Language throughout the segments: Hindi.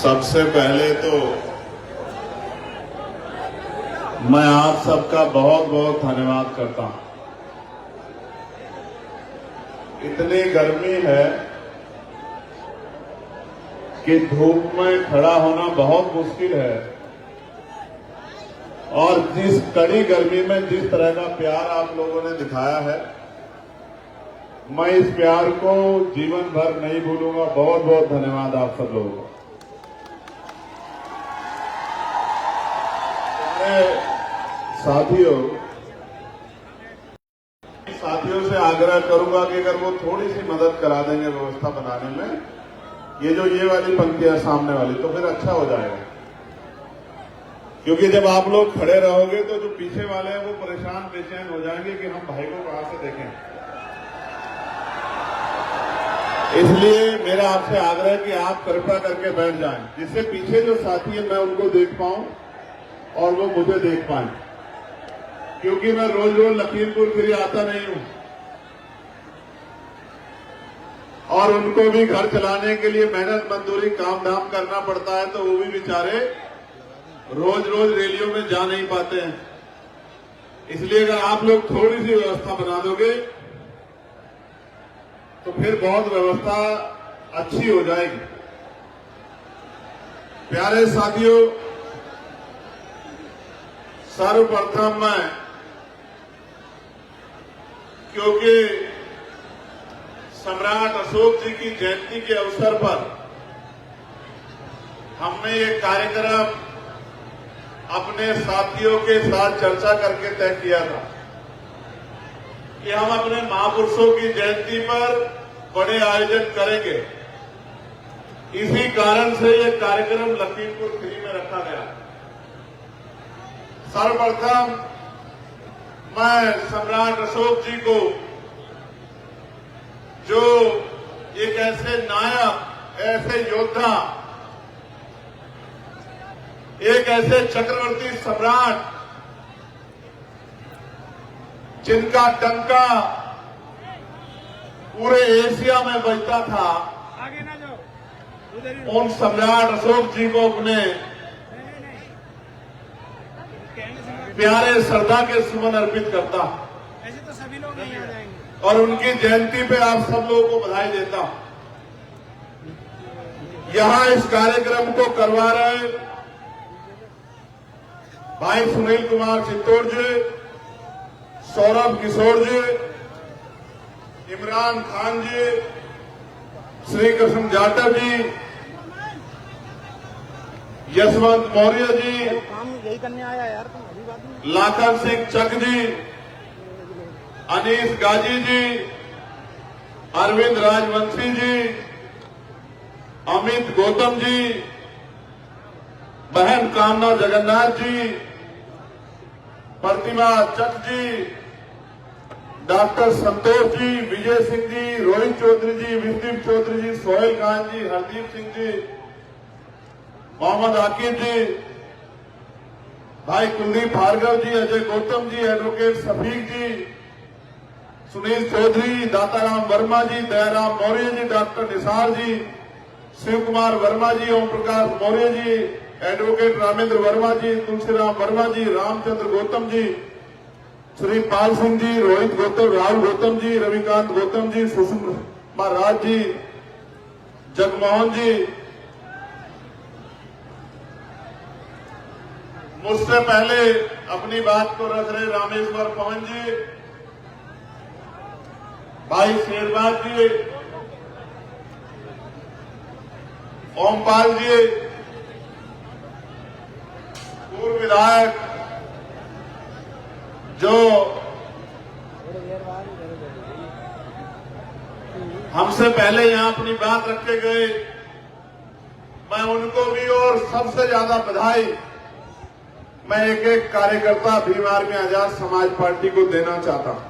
सबसे पहले तो मैं आप सबका बहुत बहुत धन्यवाद करता हूं। इतनी गर्मी है कि धूप में खड़ा होना बहुत मुश्किल है और जिस कड़ी गर्मी में जिस तरह का प्यार आप लोगों ने दिखाया है, मैं इस प्यार को जीवन भर नहीं भूलूंगा। बहुत बहुत धन्यवाद आप सब लोगों को। साथियों से आग्रह करूंगा कि अगर वो थोड़ी सी मदद करा देंगे व्यवस्था बनाने में, ये वाली पंक्तियां सामने वाली, तो फिर अच्छा हो जाएगा। क्योंकि जब आप लोग खड़े रहोगे तो जो पीछे वाले हैं वो परेशान बेचैन हो जाएंगे कि हम भाई को कहां से देखें। इसलिए मेरा आपसे आग्रह कि आप कृपया करके बैठ जाएं, जिससे पीछे जो साथी है मैं उनको देख पाऊं और वो मुझे देख पाएं। क्योंकि मैं रोज रोज लखीमपुर खीरी आता नहीं हूं और उनको भी घर चलाने के लिए मेहनत मजदूरी काम धाम करना पड़ता है, तो वो भी बेचारे रोज रोज रैलियों में जा नहीं पाते हैं। इसलिए अगर आप लोग थोड़ी सी व्यवस्था बना दोगे तो फिर बहुत व्यवस्था अच्छी हो जाएगी। प्यारे साथियों, सर्वप्रथम मैं, क्योंकि सम्राट अशोक जी की जयंती के अवसर पर हमने ये कार्यक्रम अपने साथियों के साथ चर्चा करके तय किया था कि हम अपने महापुरुषों की जयंती पर बड़े आयोजन करेंगे। इसी कारण से ये कार्यक्रम लखीमपुर खीरी में रखा गया। सर्वप्रथम मैं सम्राट अशोक जी को, जो एक ऐसे नायक, ऐसे योद्धा, एक ऐसे चक्रवर्ती सम्राट जिनका डंका पूरे एशिया में बजता था, उन सम्राट अशोक जी को अपने प्यारे श्रद्धा के सुमन अर्पित करता। ऐसे तो सभी लोग नहीं आ जाएंगे और उनकी जयंती पे आप सब लोगों को बधाई देता हूं। यहां इस कार्यक्रम को करवा रहे भाई सुनील कुमार चित्तौड़ जी, सौरभ किशोर जी, इमरान खान जी, श्री कृष्ण जाटव जी, यशवंत मौर्य जी, काम यही करने आया यार, तुम अभी बात नहीं। लाखन सिंह चक जी, अनीस गाजी जी, अरविंद राजवंशी जी, अमित गौतम जी, बहन कामना जगन्नाथ जी, प्रतिमा चक जी, डॉक्टर संतोष जी, विजय सिंह जी, रोहित चौधरी जी, विष्णु चौधरी जी, सोहेल खान जी, हरदीप सिंह जी, मोहम्मद आकिब जी, भाई कुलदीप भार्गव जी, अजय गौतम जी, एडवोकेट सफीक जी, सुनील चौधरी, दाताराम वर्मा जी, दयाराम मौर्य जी, डॉक्टर निसार जी, शिव कुमार वर्मा जी, ओम प्रकाश मौर्य जी, एडवोकेट रामेंद्र वर्मा जी, तुलसीराम वर्मा जी, रामचंद्र गौतम जी, श्री पाल सिंह जी, रोहित गौतम, राहुल गौतम जी, रविकांत गौतम जी, सुषमा राज जी, जगमोहन जी, मुझसे पहले अपनी बात को रख रहे रामेश्वर पवन जी, भाई शेरबाज जी, ओमपाल जी, पूर्व विधायक जो हमसे पहले यहां अपनी बात रख के गए, मैं उनको भी और सबसे ज्यादा बधाई मैं एक एक कार्यकर्ता भीम आर्मी आजाद समाज पार्टी को देना चाहता हूं।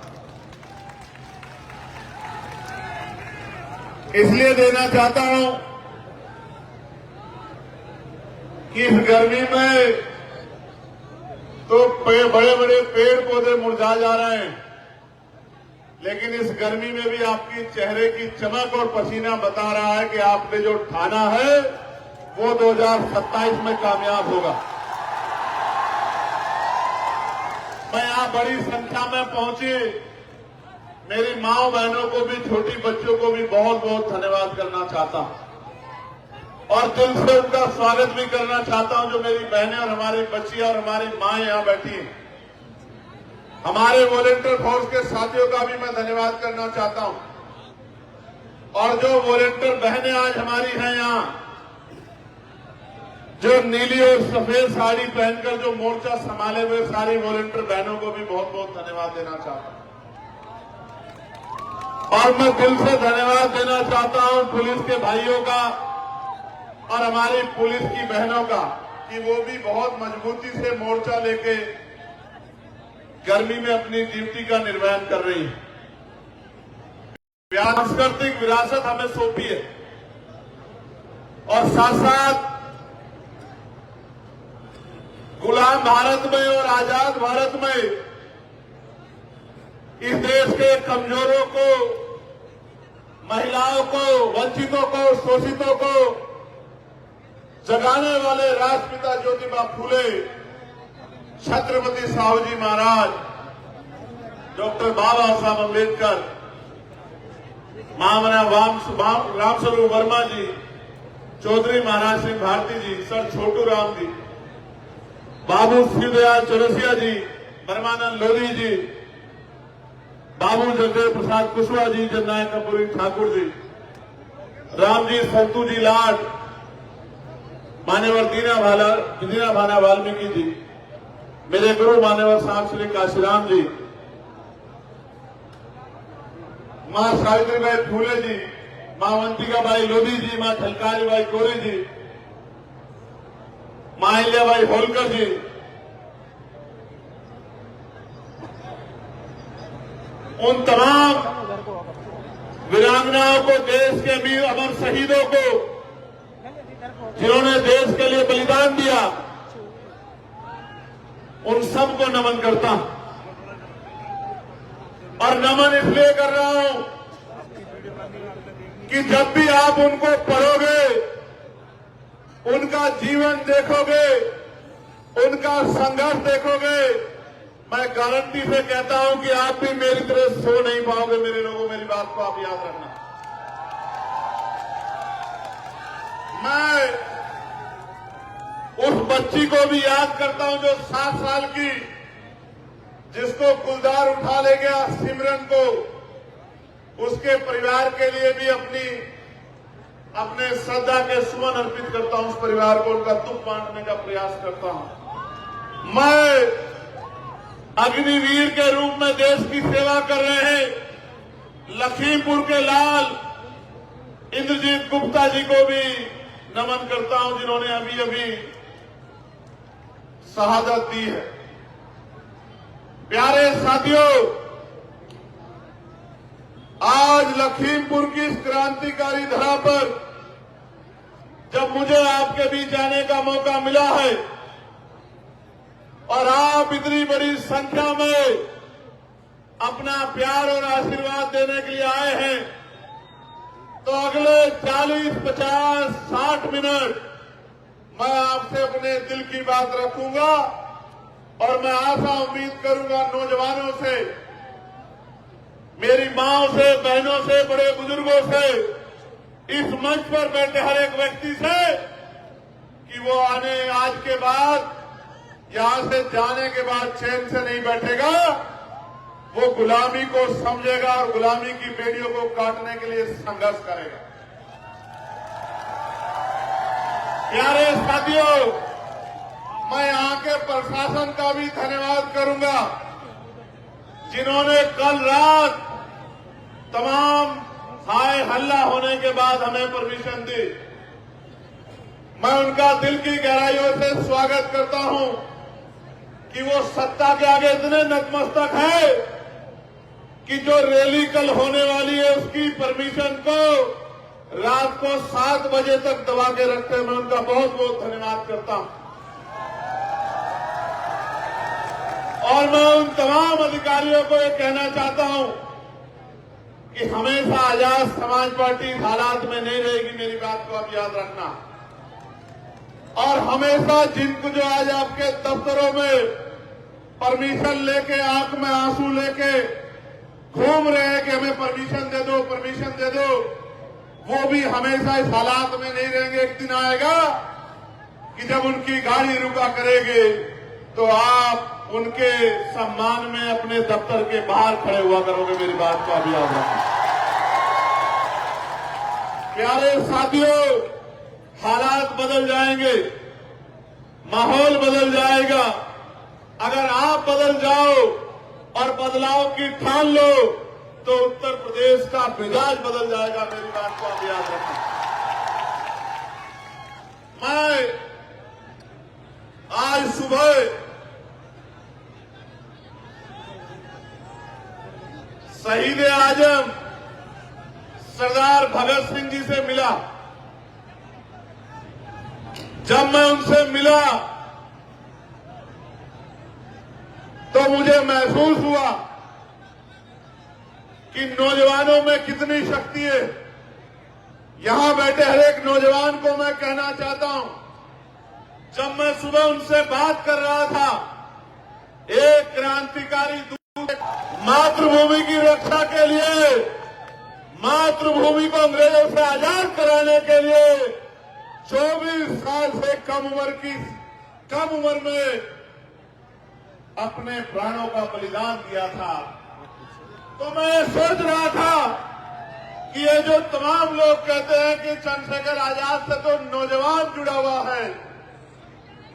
इसलिए देना चाहता हूं कि इस गर्मी में तो बड़े बड़े पेड़ पौधे मुरझा जा रहे हैं, लेकिन इस गर्मी में भी आपकी चेहरे की चमक और पसीना बता रहा है कि आपने जो ठाना है वो 2027 में कामयाब होगा। मैं यहां बड़ी संख्या में पहुंची मेरी माओ बहनों को भी, छोटी बच्चों को भी बहुत बहुत धन्यवाद करना चाहता हूं और दिल से उनका स्वागत भी करना चाहता हूं। जो मेरी बहनें और हमारी बच्चियां और हमारी मां यहां बैठी हैं, हमारे वॉलेंटियर फोर्स के साथियों का भी मैं धन्यवाद करना चाहता हूं। और जो वॉलेंटियर बहनें आज हमारी हैं यहां, जो नीली और सफेद साड़ी पहनकर जो मोर्चा संभाले हुए सारी वॉलेंटियर बहनों को भी बहुत बहुत धन्यवाद देना चाहता हूं। और मैं दिल से धन्यवाद देना चाहता हूं पुलिस के भाइयों का और हमारी पुलिस की बहनों का कि वो भी बहुत मजबूती से मोर्चा लेके गर्मी में अपनी ड्यूटी का निर्वहन कर रही है। सांस्कृतिक विरासत हमें सौंपी है और साथ साथ गुलाम भारत में और आजाद भारत में इस देश के कमजोरों को, महिलाओं को, वंचितों को, शोषितों को जगाने वाले राष्ट्रपिता ज्योतिबा फूले, छत्रपति साहूजी महाराज, डॉक्टर बाबा साहब अम्बेडकर, महामना रामस्वरूप वर्मा जी, चौधरी महाराज सिंह भारती जी, सर छोटू राम जी, बाबू शिवदयाल चौरसिया जी, ब्रह्मानंद लोधी जी, बाबू जगदेव प्रसाद कुशवाहा जी, जननायक कपूरी ठाकुर जी, रामजी संतू जी लाड, मान्यवर दीना भाना वाल्मीकि जी, मेरे गुरु मान्यवर साहब श्री काशीराम जी, मां सावित्रीबाई फूले जी, मां वंतिकाबाई लोधी जी, मां झलकारीबाई कोरी जी, मां अहिल्याबाई होलकर जी, उन तमाम वीरांगनाओं को, देश के वीर अमर शहीदों को जिन्होंने देश के लिए बलिदान दिया, उन सबको नमन करता हूं। और नमन इसलिए कर रहा हूं कि जब भी आप उनको पढ़ोगे, उनका जीवन देखोगे, उनका संघर्ष देखोगे, मैं गारंटी से कहता हूं कि आप भी मेरी तरह सो नहीं पाओगे। मेरे लोगों, मेरी बात को आप याद रखना। मैं उस बच्ची को भी याद करता हूं जो 7 साल की, जिसको कुलदार उठा ले गया, सिमरन को, उसके परिवार के लिए भी अपने श्रद्धा के सुमन अर्पित करता हूं। उस परिवार को उनका दुख बांटने का प्रयास करता हूं। मैं अग्निवीर के रूप में देश की सेवा कर रहे हैं लखीमपुर के लाल इंद्रजीत गुप्ता जी को भी नमन करता हूं, जिन्होंने अभी अभी शहादत दी है। प्यारे साथियों, आज लखीमपुर की इस क्रांतिकारी धरा पर जब मुझे आपके बीच आने का मौका मिला है और आप इतनी बड़ी संख्या में अपना प्यार और आशीर्वाद देने के लिए आए हैं, तो अगले 40, 50, 60 मिनट मैं आपसे अपने दिल की बात रखूंगा और मैं आशा उम्मीद करूंगा नौजवानों से, मेरी माओं से, बहनों से, बड़े बुजुर्गों से, इस मंच पर बैठे हर एक व्यक्ति से कि वो आज के बाद, यहां से जाने के बाद चैन से नहीं बैठेगा, वो गुलामी को समझेगा और गुलामी की बेड़ियों को काटने के लिए संघर्ष करेगा। प्यारे साथियों, मैं यहां के प्रशासन का भी धन्यवाद करूंगा, जिन्होंने कल रात तमाम हाय हल्ला होने के बाद हमें परमिशन दी। मैं उनका दिल की गहराइयों से स्वागत करता हूं कि वो सत्ता के आगे इतने नतमस्तक है कि जो रैली कल होने वाली है उसकी परमिशन को रात को 7 बजे तक दबा के रखते हैं। मैं उनका बहुत बहुत धन्यवाद करता हूं और मैं उन तमाम अधिकारियों को ये कहना चाहता हूं कि हमेशा आजाद समाज पार्टी इस हालात में नहीं रहेगी। मेरी बात को आप याद रखना। और हमेशा जिनको जो आज आपके दफ्तरों में परमिशन लेके आंख में आंसू लेके घूम रहे हैं कि हमें परमिशन दे दो, परमिशन दे दो, वो भी हमेशा इस हालात में नहीं रहेंगे। एक दिन आएगा कि जब उनकी गाड़ी रुका करेगी तो आप उनके सम्मान में अपने दफ्तर के बाहर खड़े हुआ करोगे। मेरी बात का भी याद रखें। प्यारे साथियों, हालात बदल जाएंगे, माहौल बदल जाएगा। अगर आप बदल जाओ और बदलाव की ठान लो तो उत्तर प्रदेश का मिजाज बदल जाएगा। मेरी बात को आप याद रखें। मैं आज सुबह शहीद आजम सरदार भगत सिंह जी से मिला। जब मैं उनसे मिला तो मुझे महसूस हुआ कि नौजवानों में कितनी शक्ति है। यहां बैठे हर एक नौजवान को मैं कहना चाहता हूं, जब मैं सुबह उनसे बात कर रहा था, एक क्रांतिकारी दूत मातृभूमि की रक्षा के लिए, मातृभूमि को अंग्रेजों से आजाद कराने के लिए 24 साल से कम उम्र में अपने प्राणों का बलिदान दिया था। तो मैं सोच रहा था कि ये जो तमाम लोग कहते हैं कि चंद्रशेखर आजाद से तो नौजवान जुड़ा हुआ है,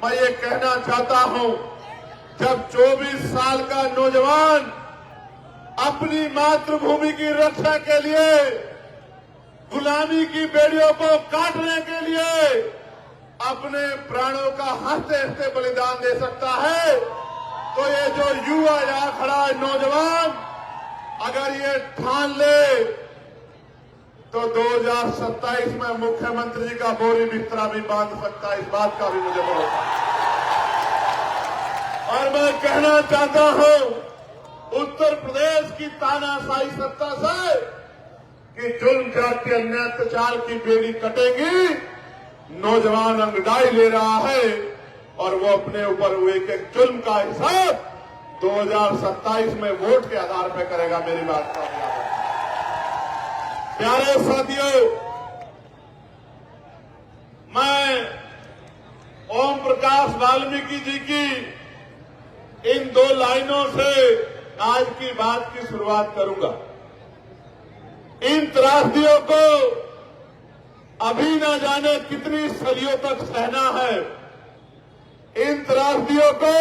मैं ये कहना चाहता हूं, जब 24 साल का नौजवान अपनी मातृभूमि की रक्षा के लिए, गुलामी की बेड़ियों को काटने के लिए अपने प्राणों का हंसते हंसते बलिदान दे सकता है, तो ये जो युवा यहां खड़ा है नौजवान, अगर ये ठान ले तो 2027 में मुख्यमंत्री जी का बोरी बिस्तरा भी बांध सकता है। इस बात का भी मुझे भरोसा है। और मैं कहना चाहता हूं उत्तर प्रदेश की तानाशाही सत्ता से कि जुल्म जाति अन्याय अत्याचार की बेड़ी कटेगी। नौजवान अंगड़ाई ले रहा है और वो अपने ऊपर हुए के जुल्म का हिसाब 2027 में वोट के आधार पर करेगा। मेरी बात का याद रखें। प्यारे साथियों, मैं ओम प्रकाश वाल्मीकि जी की इन 2 लाइनों से आज की बात की शुरुआत करूंगा। इन त्रासदियों को अभी न जाने कितनी सदियों तक सहना है। इन त्रासदियों को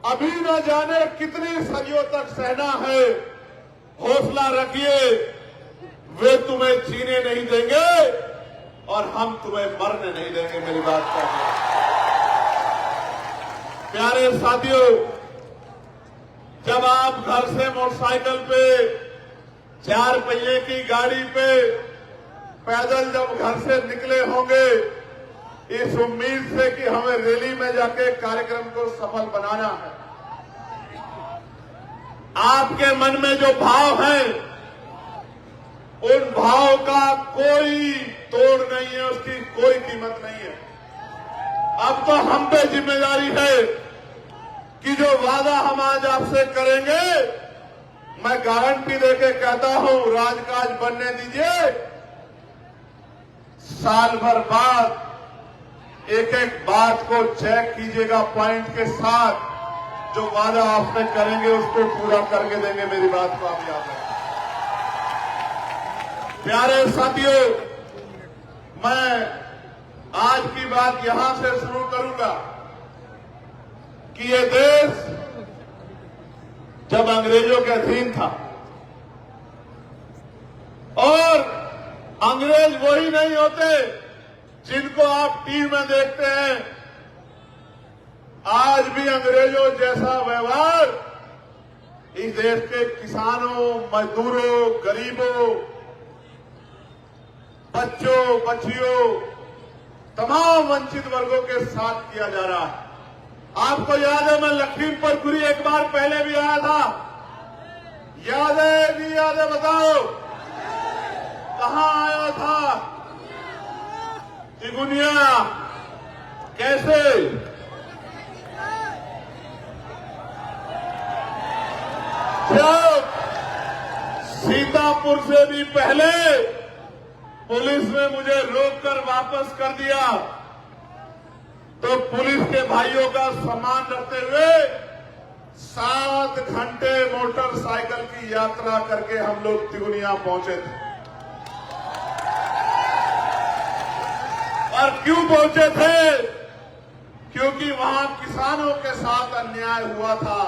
अभी न जाने कितनी सदियों तक सहना है। हौसला रखिए, वे तुम्हें जीने नहीं देंगे और हम तुम्हें मरने नहीं देंगे। मेरी बात का प्यारे साथियों, जब आप घर से मोटरसाइकिल पे, 4 पहिए की गाड़ी पे, पैदल जब घर से निकले होंगे इस उम्मीद से कि हमें रैली में जाके कार्यक्रम को सफल बनाना है, आपके मन में जो भाव है उन भाव का कोई तोड़ नहीं है, उसकी कोई कीमत नहीं है। अब तो हम पे जिम्मेदारी है कि जो वादा हम आज आपसे करेंगे, मैं गारंटी देके कहता हूं, राजकाज बनने दीजिए। साल भर बाद एक एक बात को चेक कीजिएगा पॉइंट के साथ, जो वादा आपसे करेंगे उसको पूरा करके देंगे। मेरी बात को आप याद रखें। प्यारे साथियों, मैं आज की बात यहां से शुरू करूंगा कि ये देश जब अंग्रेजों के अधीन था, और अंग्रेज वही नहीं होते जिनको आप टीवी में देखते हैं। आज भी अंग्रेजों जैसा व्यवहार इस देश के किसानों, मजदूरों, गरीबों, बच्चों, बच्चियों, तमाम वंचित वर्गों के साथ किया जा रहा है। आपको याद है, मैं लखीमपुर खीरी एक बार पहले भी आया था। याद है नहीं याद है बताओ? कहां आया था? तिगुनिया। कैसे जब सीतापुर से भी पहले पुलिस ने मुझे रोककर वापस कर दिया, तो पुलिस के भाइयों का सम्मान रखते हुए 7 घंटे मोटरसाइकिल की यात्रा करके हम लोग तिगुनिया पहुंचे थे। और क्यों पहुंचे थे? क्योंकि वहां किसानों के साथ अन्याय हुआ था।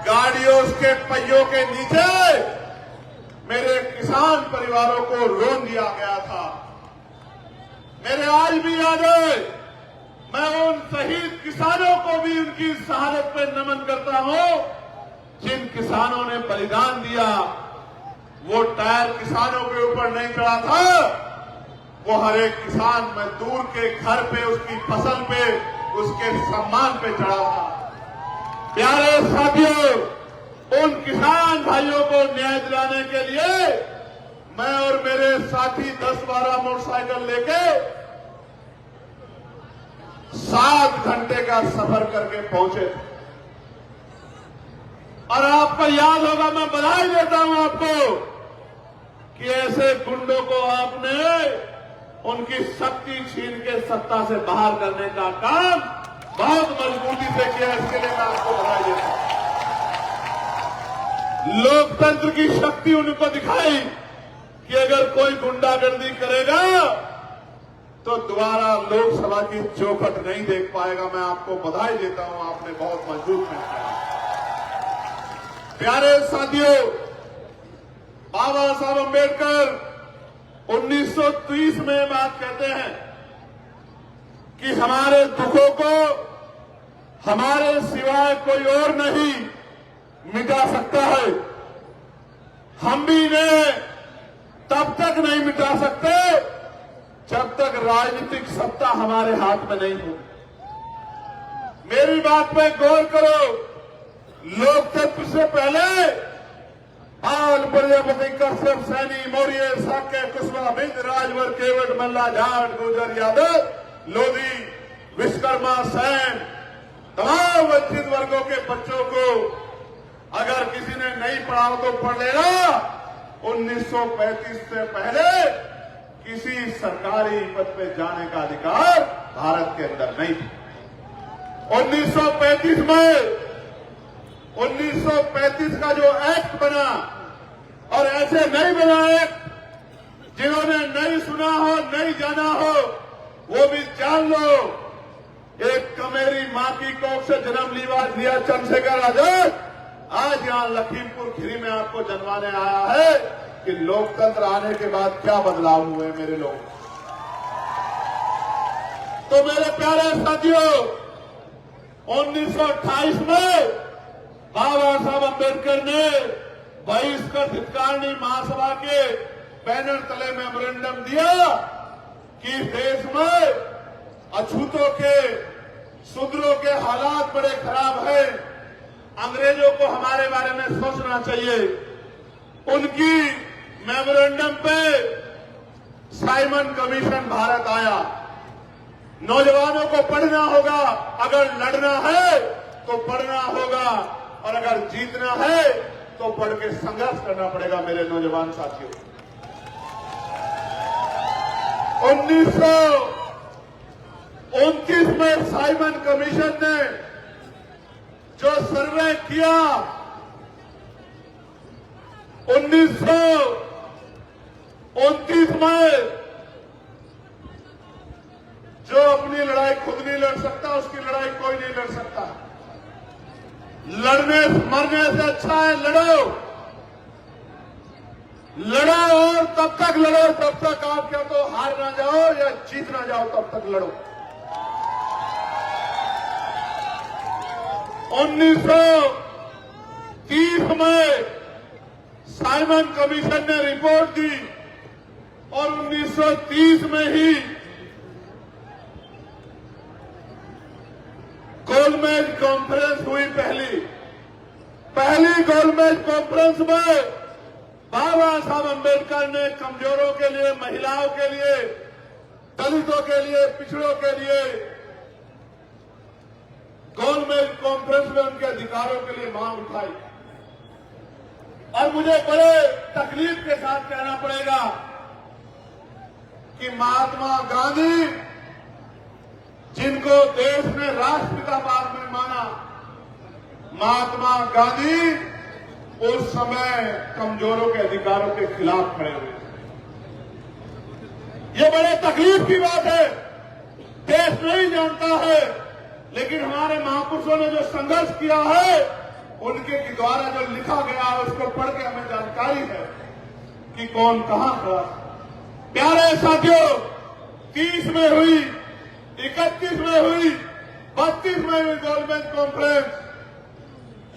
गाड़ियों के पहियों के नीचे मेरे किसान परिवारों को रोन दिया गया था। मेरे आज भी याद है, मैं उन शहीद किसानों को भी उनकी शहादत पे नमन करता हूं, जिन किसानों ने बलिदान दिया। वो टायर किसानों के ऊपर नहीं चढ़ा था, वो हर एक किसान मजदूर के घर पे, उसकी फसल पे, उसके सम्मान पे चढ़ा था। प्यारे साथियों, उन किसान भाइयों को न्याय दिलाने के लिए मैं और मेरे साथी 10-12 मोटरसाइकिल लेके 7 घंटे का सफर करके पहुंचे थे। और आपको याद होगा, मैं बधाई देता हूं आपको कि ऐसे गुंडों को आपने उनकी शक्ति छीन के सत्ता से बाहर करने का काम बहुत मजबूती से किया। इसके लिए मैं आपको बधाई देता हूं। लोकतंत्र की शक्ति उनको दिखाई कि अगर कोई गुंडागर्दी करेगा तो दोबारा लोकसभा की चौखट नहीं देख पाएगा। मैं आपको बधाई देता हूं, आपने बहुत मजबूत में किया। प्यारे साथियों, बाबा साहब अम्बेडकर 1930 में बात कहते हैं कि हमारे दुखों को हमारे सिवाय कोई और नहीं मिटा सकता है। हम भी इन्हें तब तक नहीं मिटा सकते जब तक राजनीतिक सत्ता हमारे हाथ में नहीं हो। मेरी बात पे गौर करो। लोकतंत्र से पहले बाल प्रजापति, कश्यप, सैनी, मौर्य, साक्य, कुशवाहा, बिंद, राजभर, केवट, मल्ला, जाट, गुर्जर, यादव, लोधी, विश्वकर्मा, सैन, तमाम वंचित वर्गों के बच्चों को अगर किसी ने नहीं पढ़ा हो तो पढ़ लेना। 1935 से पहले किसी सरकारी पद पे जाने का अधिकार भारत के अंदर नहीं था। 1935 का जो एक्ट बना, और ऐसे नहीं बना एक्ट जिन्होंने नहीं सुना हो, नहीं जाना हो, वो भी जान लो। एक कमेरी मां की कोख से जन्म लिया चंद्रशेखर आजाद आज यहां लखीमपुर खीरी में आपको जनवाने आया है कि लोकतंत्र आने के बाद क्या बदलाव हुए मेरे लोग। तो मेरे प्यारे साथियों, 1928 में बाबा साहब अम्बेडकर ने बहिष्कृत हितकारिणी महासभा के बैनर तले मेमोरेंडम दिया कि देश में अछूतों के, शूद्रों के हालात बड़े खराब हैं, अंग्रेजों को हमारे बारे में सोचना चाहिए। उनकी मेमोरेंडम पे साइमन कमीशन भारत आया। नौजवानों को पढ़ना होगा, अगर लड़ना है तो पढ़ना होगा, और अगर जीतना है तो पढ़ के संघर्ष करना पड़ेगा। मेरे नौजवान साथियों, 1929 में साइमन कमीशन ने जो सर्वे किया, 1929 में जो अपनी लड़ाई खुद नहीं लड़ सकता, उसकी लड़ाई कोई नहीं लड़ सकता। लड़ने मरने से अच्छा है लड़ो, लड़ो और तब तक लड़ो तब तक आप क्या तो हार ना जाओ या जीत ना जाओ, तब तक लड़ो। 1930 में साइमन कमीशन ने रिपोर्ट दी और 1930 में ही गोलमेज कॉन्फ्रेंस हुई। पहली गोलमेज कॉन्फ्रेंस में बाबा साहब अम्बेडकर ने कमजोरों के लिए, महिलाओं के लिए, दलितों के लिए, पिछड़ों के लिए अधिकारों के लिए मांग उठाई। और मुझे बड़े तकलीफ के साथ कहना पड़ेगा कि महात्मा गांधी, जिनको देश ने राष्ट्रपिता बाद में माना, महात्मा गांधी उस समय कमजोरों के अधिकारों के खिलाफ खड़े हुए। ये बड़े तकलीफ की बात है, देश नहीं जानता है, लेकिन हमारे महापुरुषों ने जो संघर्ष किया है, उनके द्वारा जो लिखा गया है, उसको पढ़ के हमें जानकारी है कि कौन कहां खड़ा। प्यारे साथियों, 30 में हुई, 31 में हुई, 32 में हुई गोलमेज कॉन्फ्रेंस।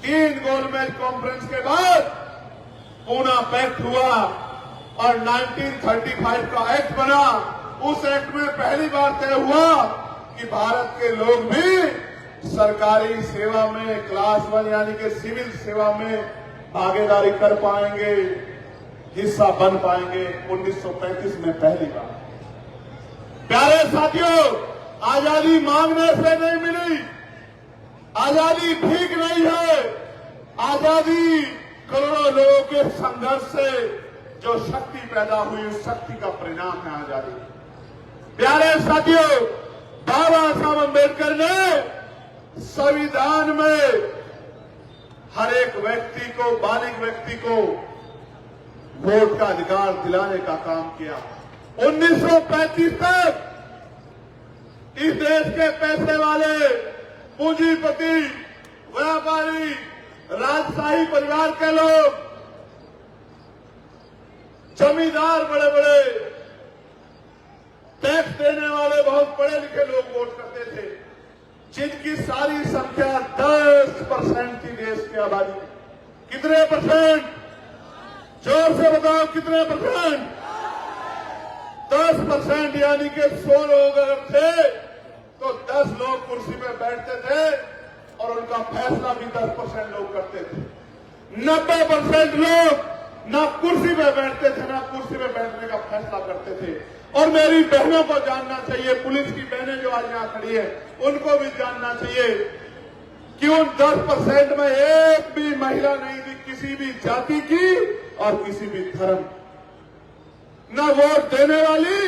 3 गोलमेज कॉन्फ्रेंस के बाद पूना पैक्ट हुआ और 1935 का एक्ट बना। उस एक्ट में पहली बार तय हुआ कि भारत के लोग भी सरकारी सेवा में क्लास 1 यानी कि सिविल सेवा में भागीदारी कर पाएंगे, हिस्सा बन पाएंगे। 1935 में पहली बार। प्यारे साथियों, आजादी मांगने से नहीं मिली, आजादी भीख नहीं है, आजादी करोड़ों लोगों के संघर्ष से जो शक्ति पैदा हुई, उस शक्ति का परिणाम है आजादी। प्यारे साथियों, बाबा साहब अम्बेडकर ने संविधान में हर एक व्यक्ति को, बालिग व्यक्ति को वोट का अधिकार दिलाने का काम किया। 1935 तक इस देश के पैसे वाले, पूंजीपति, व्यापारी, राजशाही परिवार के लोग, जमींदार, बड़े बड़े टैक्स देने वाले, बहुत पढ़े लिखे लोग वोट करते थे, जिनकी सारी संख्या 10% थी देश की आबादी में। कितने परसेंट? जोर से बताओ, कितने परसेंट? 10%, यानी कि 100 लोग अगर थे तो 10 लोग कुर्सी पे बैठते थे और उनका फैसला भी 10% लोग करते थे। 90% लोग ना कुर्सी पे बैठते थे, ना कुर्सी पे बैठने का फैसला करते थे। और मेरी बहनों को जानना चाहिए, पुलिस की बहनें जो आज यहां खड़ी है, उनको भी जानना चाहिए कि उन 10% में एक भी महिला नहीं थी, किसी भी जाति की और किसी भी धर्म, न वोट देने वाली,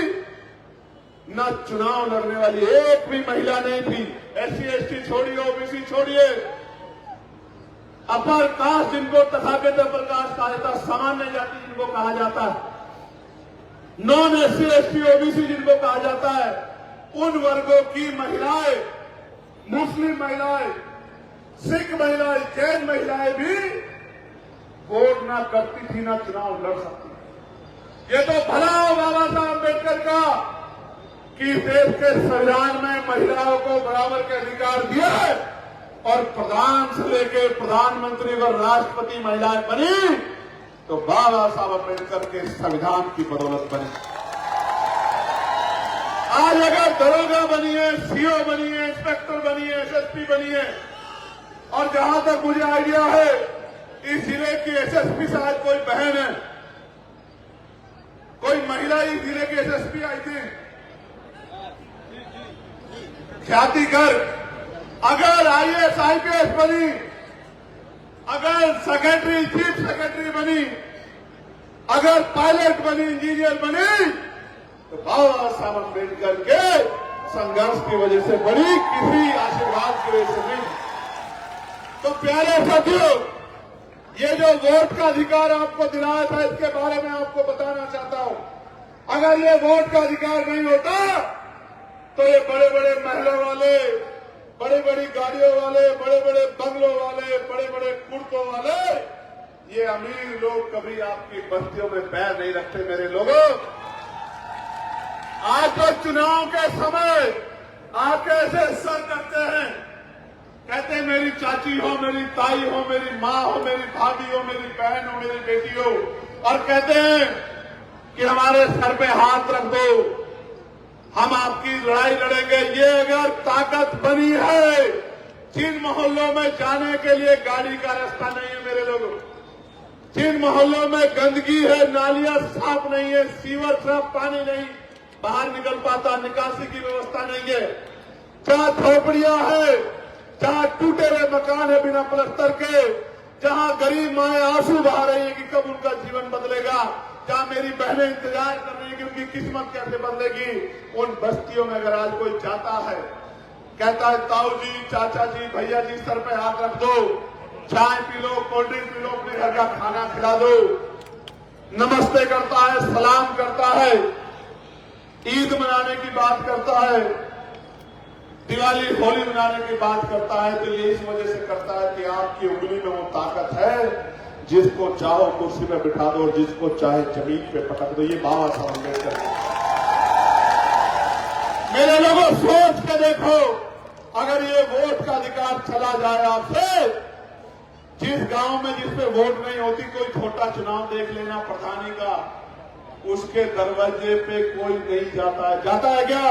न चुनाव लड़ने वाली एक भी महिला नहीं थी। SC ST छोड़िए, OBC छोड़िए, अपर कास्ट जिनको तथागत अपर कास्ट कहा जाता है, सामान्य जाति जिनको कहा जाता है, नॉन SC ST OBC जिनको कहा जाता है, उन वर्गों की महिलाएं, मुस्लिम महिलाएं, सिख महिलाएं, जैन महिलाएं भी वोट ना करती थी, ना चुनाव लड़ सकती। ये तो भला हो बाबा साहब अम्बेडकर का कि देश के संविधान में महिलाओं को बराबर के अधिकार दिए और प्रधान से लेकर प्रधानमंत्री व राष्ट्रपति महिलाएं बनी, तो बाबा साहब अम्बेडकर के संविधान की बदौलत बनी। आज अगर दरोगा बनी है, CO बनी है, इंस्पेक्टर बनी है, SSP बनी है, और जहां तक मुझे आइडिया है, इस जिले की SSP शायद कोई बहन है, कोई महिला इस जिले के SSP आई थी, ख्याति गर्ग। अगर IAS IPS बनी, अगर सेक्रेटरी, चीफ सेक्रेटरी बनी, अगर पायलट बनी, इंजीनियर बनी, तो बाबा साहब अम्बेडकर के संघर्ष की वजह से बनी, किसी आशीर्वाद की वजह से नहीं। तो प्यारे साथियों, ये जो वोट का अधिकार आपको दिलाया था, इसके बारे में आपको बताना चाहता हूं। अगर ये वोट का अधिकार नहीं होता तो ये बड़े बड़े महलों वाले, बड़ी बड़ी गाड़ियों वाले, बड़े बड़े बंगलों वाले, बड़े बड़े कुर्तों वाले, ये अमीर लोग कभी आपकी बस्तियों में पैर नहीं रखते। मेरे लोगों, आज तो चुनाव के समय आके ऐसे सर करते हैं, कहते हैं मेरी चाची हो, मेरी ताई हो, मेरी माँ हो, मेरी भाभी हो, मेरी बहन हो, मेरी बेटी हो, और कहते हैं कि हमारे सर पे हाथ रख दो, हम आपकी लड़ाई लड़ेंगे। ये अगर ताकत बनी है, जिन मोहल्लों में जाने के लिए गाड़ी का रास्ता नहीं है मेरे लोगों, जिन मोहल्लों में गंदगी है, नालियां साफ नहीं है, सीवर साफ पानी नहीं बाहर निकल पाता, निकासी की व्यवस्था नहीं है, जहां झोपड़ियां है, जहां टूटे हुए मकान है बिना प्लस्तर के, जहां गरीब माएं आंसू बहा रही है कि कब उनका जीवन बदलेगा, जहां मेरी बहनें इंतजार कर रही है कि उनकी किस्मत कैसे बदलेगी, उन बस्तियों में अगर आज कोई जाता है, कहता है ताऊ जी, चाचा जी, भैया जी, सर पे हाथ रख दो, चाय P low, cold drink P low, अपने घर का खाना खिला दो, नमस्ते करता है, सलाम करता है, ईद मनाने की बात करता है, दिवाली होली मनाने की बात करता है, तो ये इस वजह से करता है कि आपकी उंगली में वो ताकत है, जिसको चाहो कुर्सी पे बिठा दो और जिसको चाहे जमीन पे पटक दो। ये बाबा साहब अम्बेडकर है। मेरे लोगों सोच के देखो, अगर ये वोट का अधिकार चला जाए आपसे, जिस गांव में जिसपे वोट नहीं होती, कोई छोटा चुनाव देख लेना प्रधानी का, उसके दरवाजे पे कोई नहीं जाता है। जाता है क्या?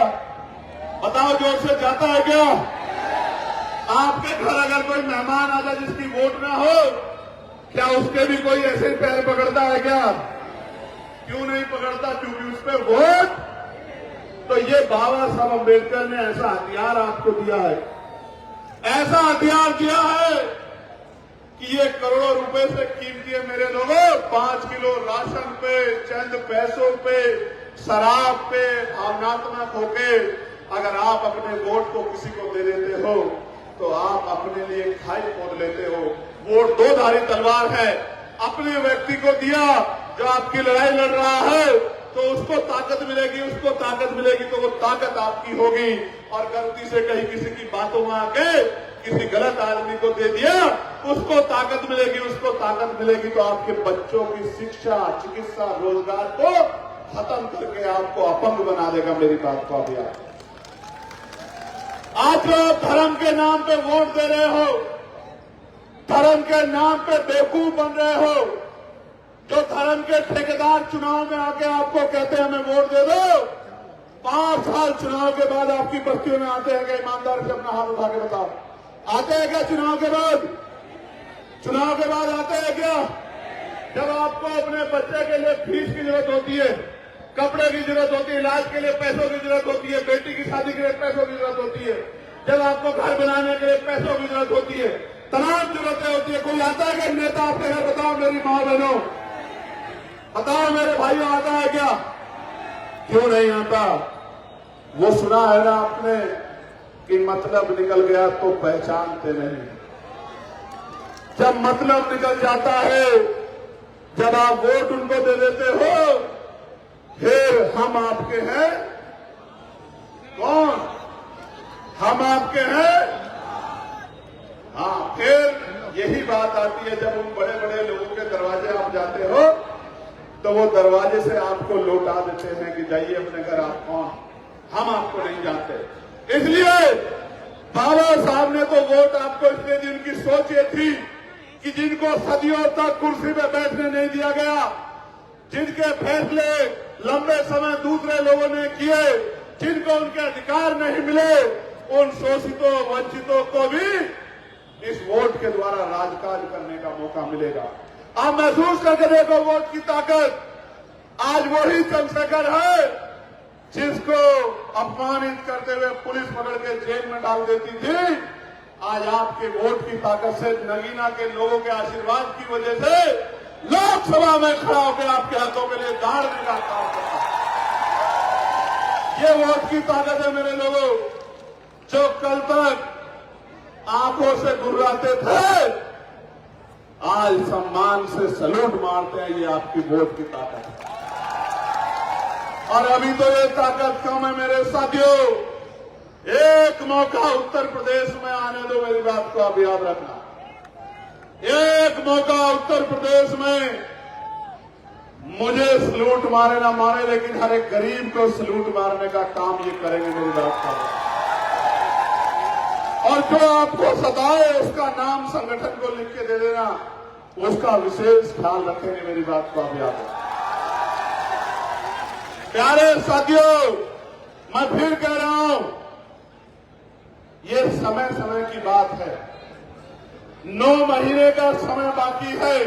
बताओ जोर से, जाता है क्या? आपके घर अगर कोई मेहमान आ जाए जिसकी वोट ना हो, क्या उसके भी कोई ऐसे ही पैर पकड़ता है क्या? क्यों नहीं पकड़ता? क्योंकि उस पर वोट। तो ये बाबा साहब अम्बेडकर ने ऐसा हथियार आपको दिया है, ऐसा हथियार दिया है कि ये करोड़ों रुपए से कीमती है मेरे लोगों। 5 किलो राशन पे, चंद पैसों पे, शराब पे भावनात्मक होके अगर आप अपने वोट को किसी को दे देते हो, तो आप अपने लिए खाई खोद लेते हो। वोट दो धारी तलवार है। अपने व्यक्ति को दिया जो आपकी लड़ाई लड़ रहा है, तो उसको ताकत मिलेगी, उसको ताकत मिलेगी, तो वो ताकत आपकी होगी। और गलती से कहीं किसी की बातों में आके किसी गलत आदमी को दे दिया, उसको ताकत मिलेगी, उसको ताकत मिलेगी, तो आपके बच्चों की शिक्षा, चिकित्सा, रोजगार को खत्म करके आपको अपंग बना देगा। मेरी बात को अभी आज जो धर्म के नाम पे वोट दे रहे हो, धर्म के नाम पे बेवकूफ बन रहे हो, जो धर्म के ठेकेदार चुनाव में आके आपको कहते हैं हमें वोट दे दो, 5 साल चुनाव के बाद आपकी बस्तियों में आते हैं क्या? ईमानदार से अपना हाथ उठा के बताओ, आते हैं क्या चुनाव के बाद? चुनाव के बाद आते हैं क्या? जब आपको अपने बच्चे के लिए फीस की जरूरत होती है, कपड़े की जरूरत होती है, इलाज के लिए पैसों की जरूरत होती है, बेटी की शादी के लिए पैसों की जरूरत होती है, जब आपको घर बनाने के लिए पैसों की जरूरत होती है, तमाम जरूरतें होती है, कोई आता है क्या नेता आपके घर? बताओ मेरी माँ बहनों, बताओ मेरे भाइयों, आता है क्या? क्यों नहीं आता? वो सुना है ना आपने कि मतलब निकल गया तो पहचानते नहीं। जब मतलब निकल जाता है, जब आप वोट उनको दे देते हो, फिर हम आपके हैं। कौन? हम आपके हैं। हाँ, फिर यही बात आती है जब उन बड़े बड़े लोगों के दरवाजे आप जाते हो, तो वो दरवाजे से आपको लौटा देते हैं कि जाइए अपने घर, आप कौन? हम आपको नहीं जानते। इसलिए बाबा साहब ने तो वोट आपको इसलिए दी, उनकी सोच ये थी कि जिनको सदियों तक कुर्सी पे बैठने नहीं दिया गया, जिनके फैसले लंबे समय दूसरे लोगों ने किए, जिनको उनके अधिकार नहीं मिले, उन शोषितों, वंचितों को भी इस वोट के द्वारा राजकाज करने का मौका मिलेगा। आप महसूस करके देखो वोट की ताकत। आज वही चंद्रशेखर है जिसको अपमानित करते हुए पुलिस पकड़ के जेल में डाल देती थी, आज आपके वोट की ताकत से, नगीना के लोगों के आशीर्वाद की वजह से लोकसभा में खड़ा होकर आपके हाथों के लिए दहाड़ने का काम करता है। ये वोट की ताकत है मेरे लोगों। जो कल तक आंखों से गुर्राते थे, आज सम्मान से सलूट मारते हैं। ये आपकी वोट की ताकत है। और अभी तो ये ताकत कम है मेरे साथियों। एक मौका उत्तर प्रदेश में आने दो, मेरी बात को आप याद रखना। एक मौका उत्तर प्रदेश में मुझे सलूट मारे ना मारे, लेकिन हर एक गरीब को सलूट मारने का काम ये करेंगे, मेरी बात का। और जो आपको सताए उसका नाम संगठन को लिख के दे देना, उसका विशेष ख्याल रखेंगे, मेरी बात को आप याद रखें। प्यारे साथियों, मैं फिर कह रहा हूं, ये समय समय की बात है। 9 महीने का समय बाकी है।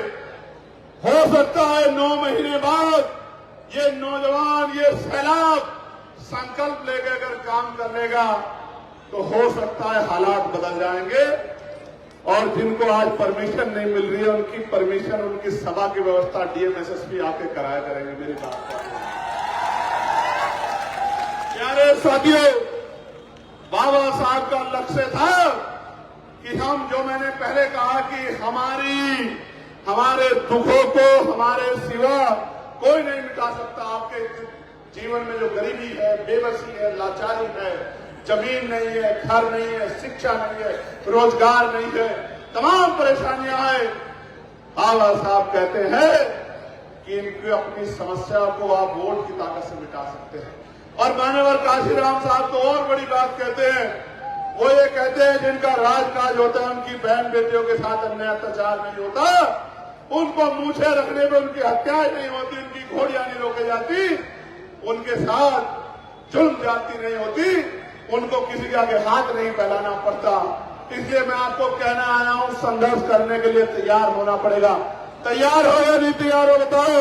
हो सकता है 9 महीने बाद ये नौजवान, ये सैलाब संकल्प लेकर अगर काम कर लेगा, तो हो सकता है हालात बदल जाएंगे और जिनको आज परमिशन नहीं मिल रही है उनकी परमिशन, उनकी सभा की व्यवस्था डीएम-एसएसपी आके कराया करेंगे। मेरी बात प्यारे साथियों, बाबा साहब का लक्ष्य था कि हम, जो मैंने पहले कहा कि हमारे दुखों को हमारे सिवा कोई नहीं मिटा सकता। आपके जीवन में जो गरीबी है, बेबसी है, लाचारी है, जमीन नहीं है, घर नहीं है, शिक्षा नहीं है, रोजगार नहीं है, तमाम परेशानियां हैं। बाबा साहब कहते हैं कि इनकी अपनी समस्या को आप वोट की ताकत से मिटा सकते हैं। और मान्यवर काशीराम साहब तो और बड़ी बात कहते हैं, वो ये कहते हैं जिनका राजकाज होता है उनकी बहन बेटियों के साथ अन्याय अत्याचार नहीं होता, उनको मूछे रखने में उनकी हत्याएं नहीं होती, उनकी घोड़ियां नहीं रोके जाती, उनके साथ जुल्म जाती नहीं होती, उनको किसी के आगे हाथ नहीं फैलाना पड़ता। इसलिए मैं आपको कहना आया हूं, संघर्ष करने के लिए तैयार होना पड़ेगा। तैयार हो या नहीं तैयार हो बताओ?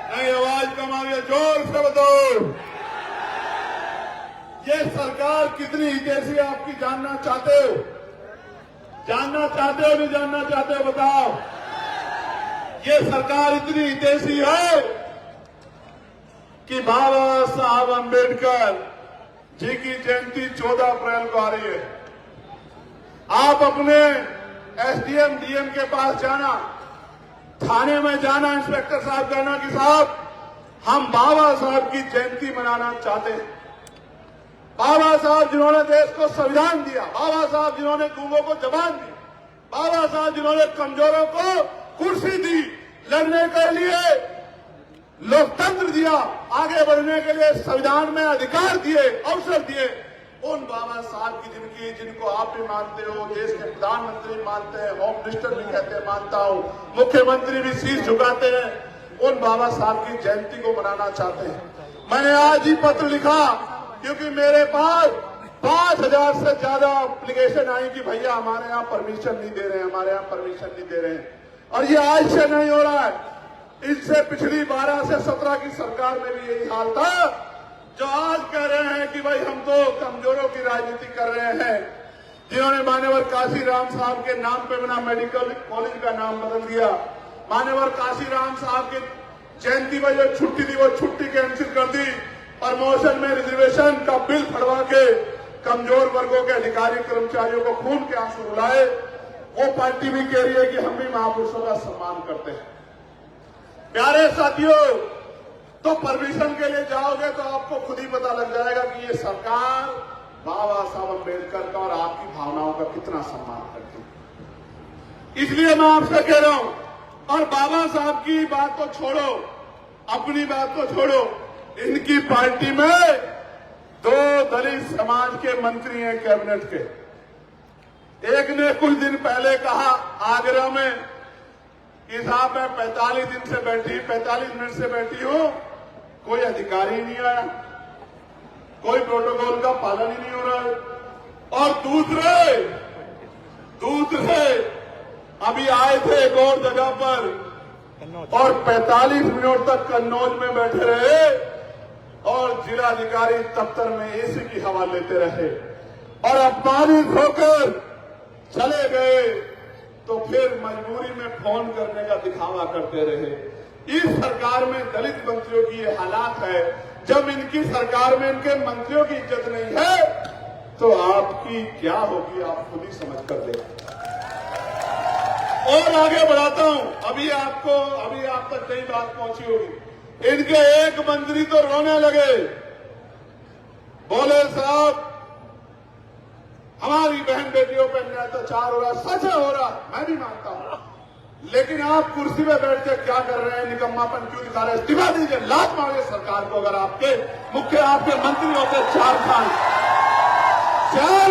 नहीं, आवाज कम आ गई, जोर से बताओ। ये सरकार कितनी हितैषी है आपकी जानना चाहते हो? जानना चाहते हो नहीं जानना चाहते हो बताओ? ये सरकार इतनी हितैषी है कि बाबा साहब अम्बेडकर जी की जयंती 14 अप्रैल को आ रही है। आप अपने एसडीएम डीएम के पास जाना, थाने में जाना, इंस्पेक्टर साहब कहना कि साहब हम बाबा साहब की जयंती मनाना चाहते हैं। बाबा साहब जिन्होंने देश को संविधान दिया, बाबा साहब जिन्होंने गूंगों को जबान दी, बाबा साहब जिन्होंने कमजोरों को कुर्सी दी, लड़ने के लिए लोकतंत्र दिया, आगे बढ़ने के लिए संविधान में अधिकार दिए, अवसर दिए, उन बाबा साहब की जिनको आप भी मानते हो, देश के प्रधानमंत्री मानते हैं, होम मिनिस्टर भी कहते हैं मानता हूं, मुख्यमंत्री भी शीश झुकाते हैं, उन बाबा साहब की जयंती को मनाना चाहते हैं। मैंने आज ही पत्र लिखा क्योंकि मेरे पास 5000 से ज्यादा एप्लीकेशन आई कि भैया हमारे यहाँ परमिशन नहीं दे रहे हैं, हमारे यहाँ परमिशन नहीं दे रहे हैं। और ये आज से नहीं हो रहा है, इससे पिछली 12 से 17 की सरकार में भी यही हाल था। जो आज कह रहे हैं कि भाई हम तो कमजोरों की राजनीति कर रहे हैं, जिन्होंने मान्यवर काशीराम साहब के नाम पे बना मेडिकल कॉलेज का नाम बदल दिया, मान्यवर काशीराम साहब की जयंती पर जो छुट्टी थी वो छुट्टी कैंसिल कर दी, प्रमोशन में रिजर्वेशन का बिल फड़वा के कमजोर वर्गों के अधिकारी कर्मचारियों को खून के आंसू रुलाए। वो पार्टी भी कह रही है कि हम भी महापुरुषों का सम्मान करते हैं। प्यारे साथियों, तो परमिशन के लिए जाओगे तो आपको खुद ही पता लग जाएगा कि ये सरकार बाबा साहब अम्बेडकर का और आपकी भावनाओं का कितना सम्मान करती है। इसलिए मैं आपसे कह रहा हूं, और बाबा साहब की बात तो छोड़ो, अपनी बात तो छोड़ो, इनकी पार्टी में 2 दलित समाज के मंत्री हैं कैबिनेट के। एक ने कुछ दिन पहले कहा आगरा में कि साहब मैं 45 मिनट से बैठी हूं, कोई अधिकारी नहीं आया, कोई प्रोटोकॉल का पालन ही नहीं हो रहा है। और दूसरे अभी आए थे एक और जगह पर और 45 मिनट तक कन्नौज में बैठे रहे और जिलाधिकारी दफ्तर में एसी की हवा लेते रहे और अपमानित होकर चले गए। तो फिर मजबूरी में फोन करने का दिखावा करते रहे। इस सरकार में दलित मंत्रियों की ये हालात है। जब इनकी सरकार में इनके मंत्रियों की इज्जत नहीं है तो आपकी क्या होगी, आप खुद ही समझ कर दें। और आगे बढ़ाता हूं, अभी आप तक नई बात पहुंची होगी। इनके एक मंत्री तो रोने लगे, बोले साहब हमारी बहन बेटियों पर अत्याचार हो रहा, सच है हो रहा, मैं भी मानता हूं, लेकिन आप कुर्सी पे बैठ के क्या कर रहे हैं, निकम्मापन क्यों दिखा रहे हैं? इस्तीफा दीजिए, लात मारिए सरकार को। अगर आपके मंत्री होते 4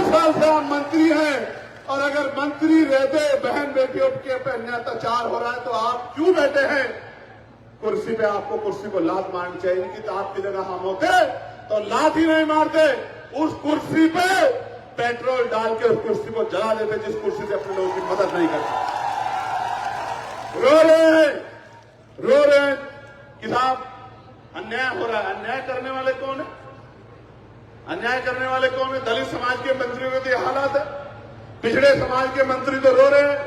साल से आप मंत्री हैं, और अगर मंत्री रहते बहन बेटियों के पे अत्याचार हो रहा है तो आप क्यों बैठे हैं कुर्सी पे? आपको कुर्सी को लात मारनी चाहिए। इनकी तो आपकी जगह हम होते तो लात ही नहीं मारते, उस कुर्सी पे पेट्रोल डाल के उस कुर्सी को जला देते जिस कुर्सी से अपने लोगों की मदद नहीं करते। रो रहे हैं कि साहब अन्याय हो रहा है। अन्याय करने वाले कौन है? अन्याय करने वाले कौन है? दलित समाज के मंत्रियों के तो हालात है, पिछड़े समाज के मंत्री तो रो रहे हैं।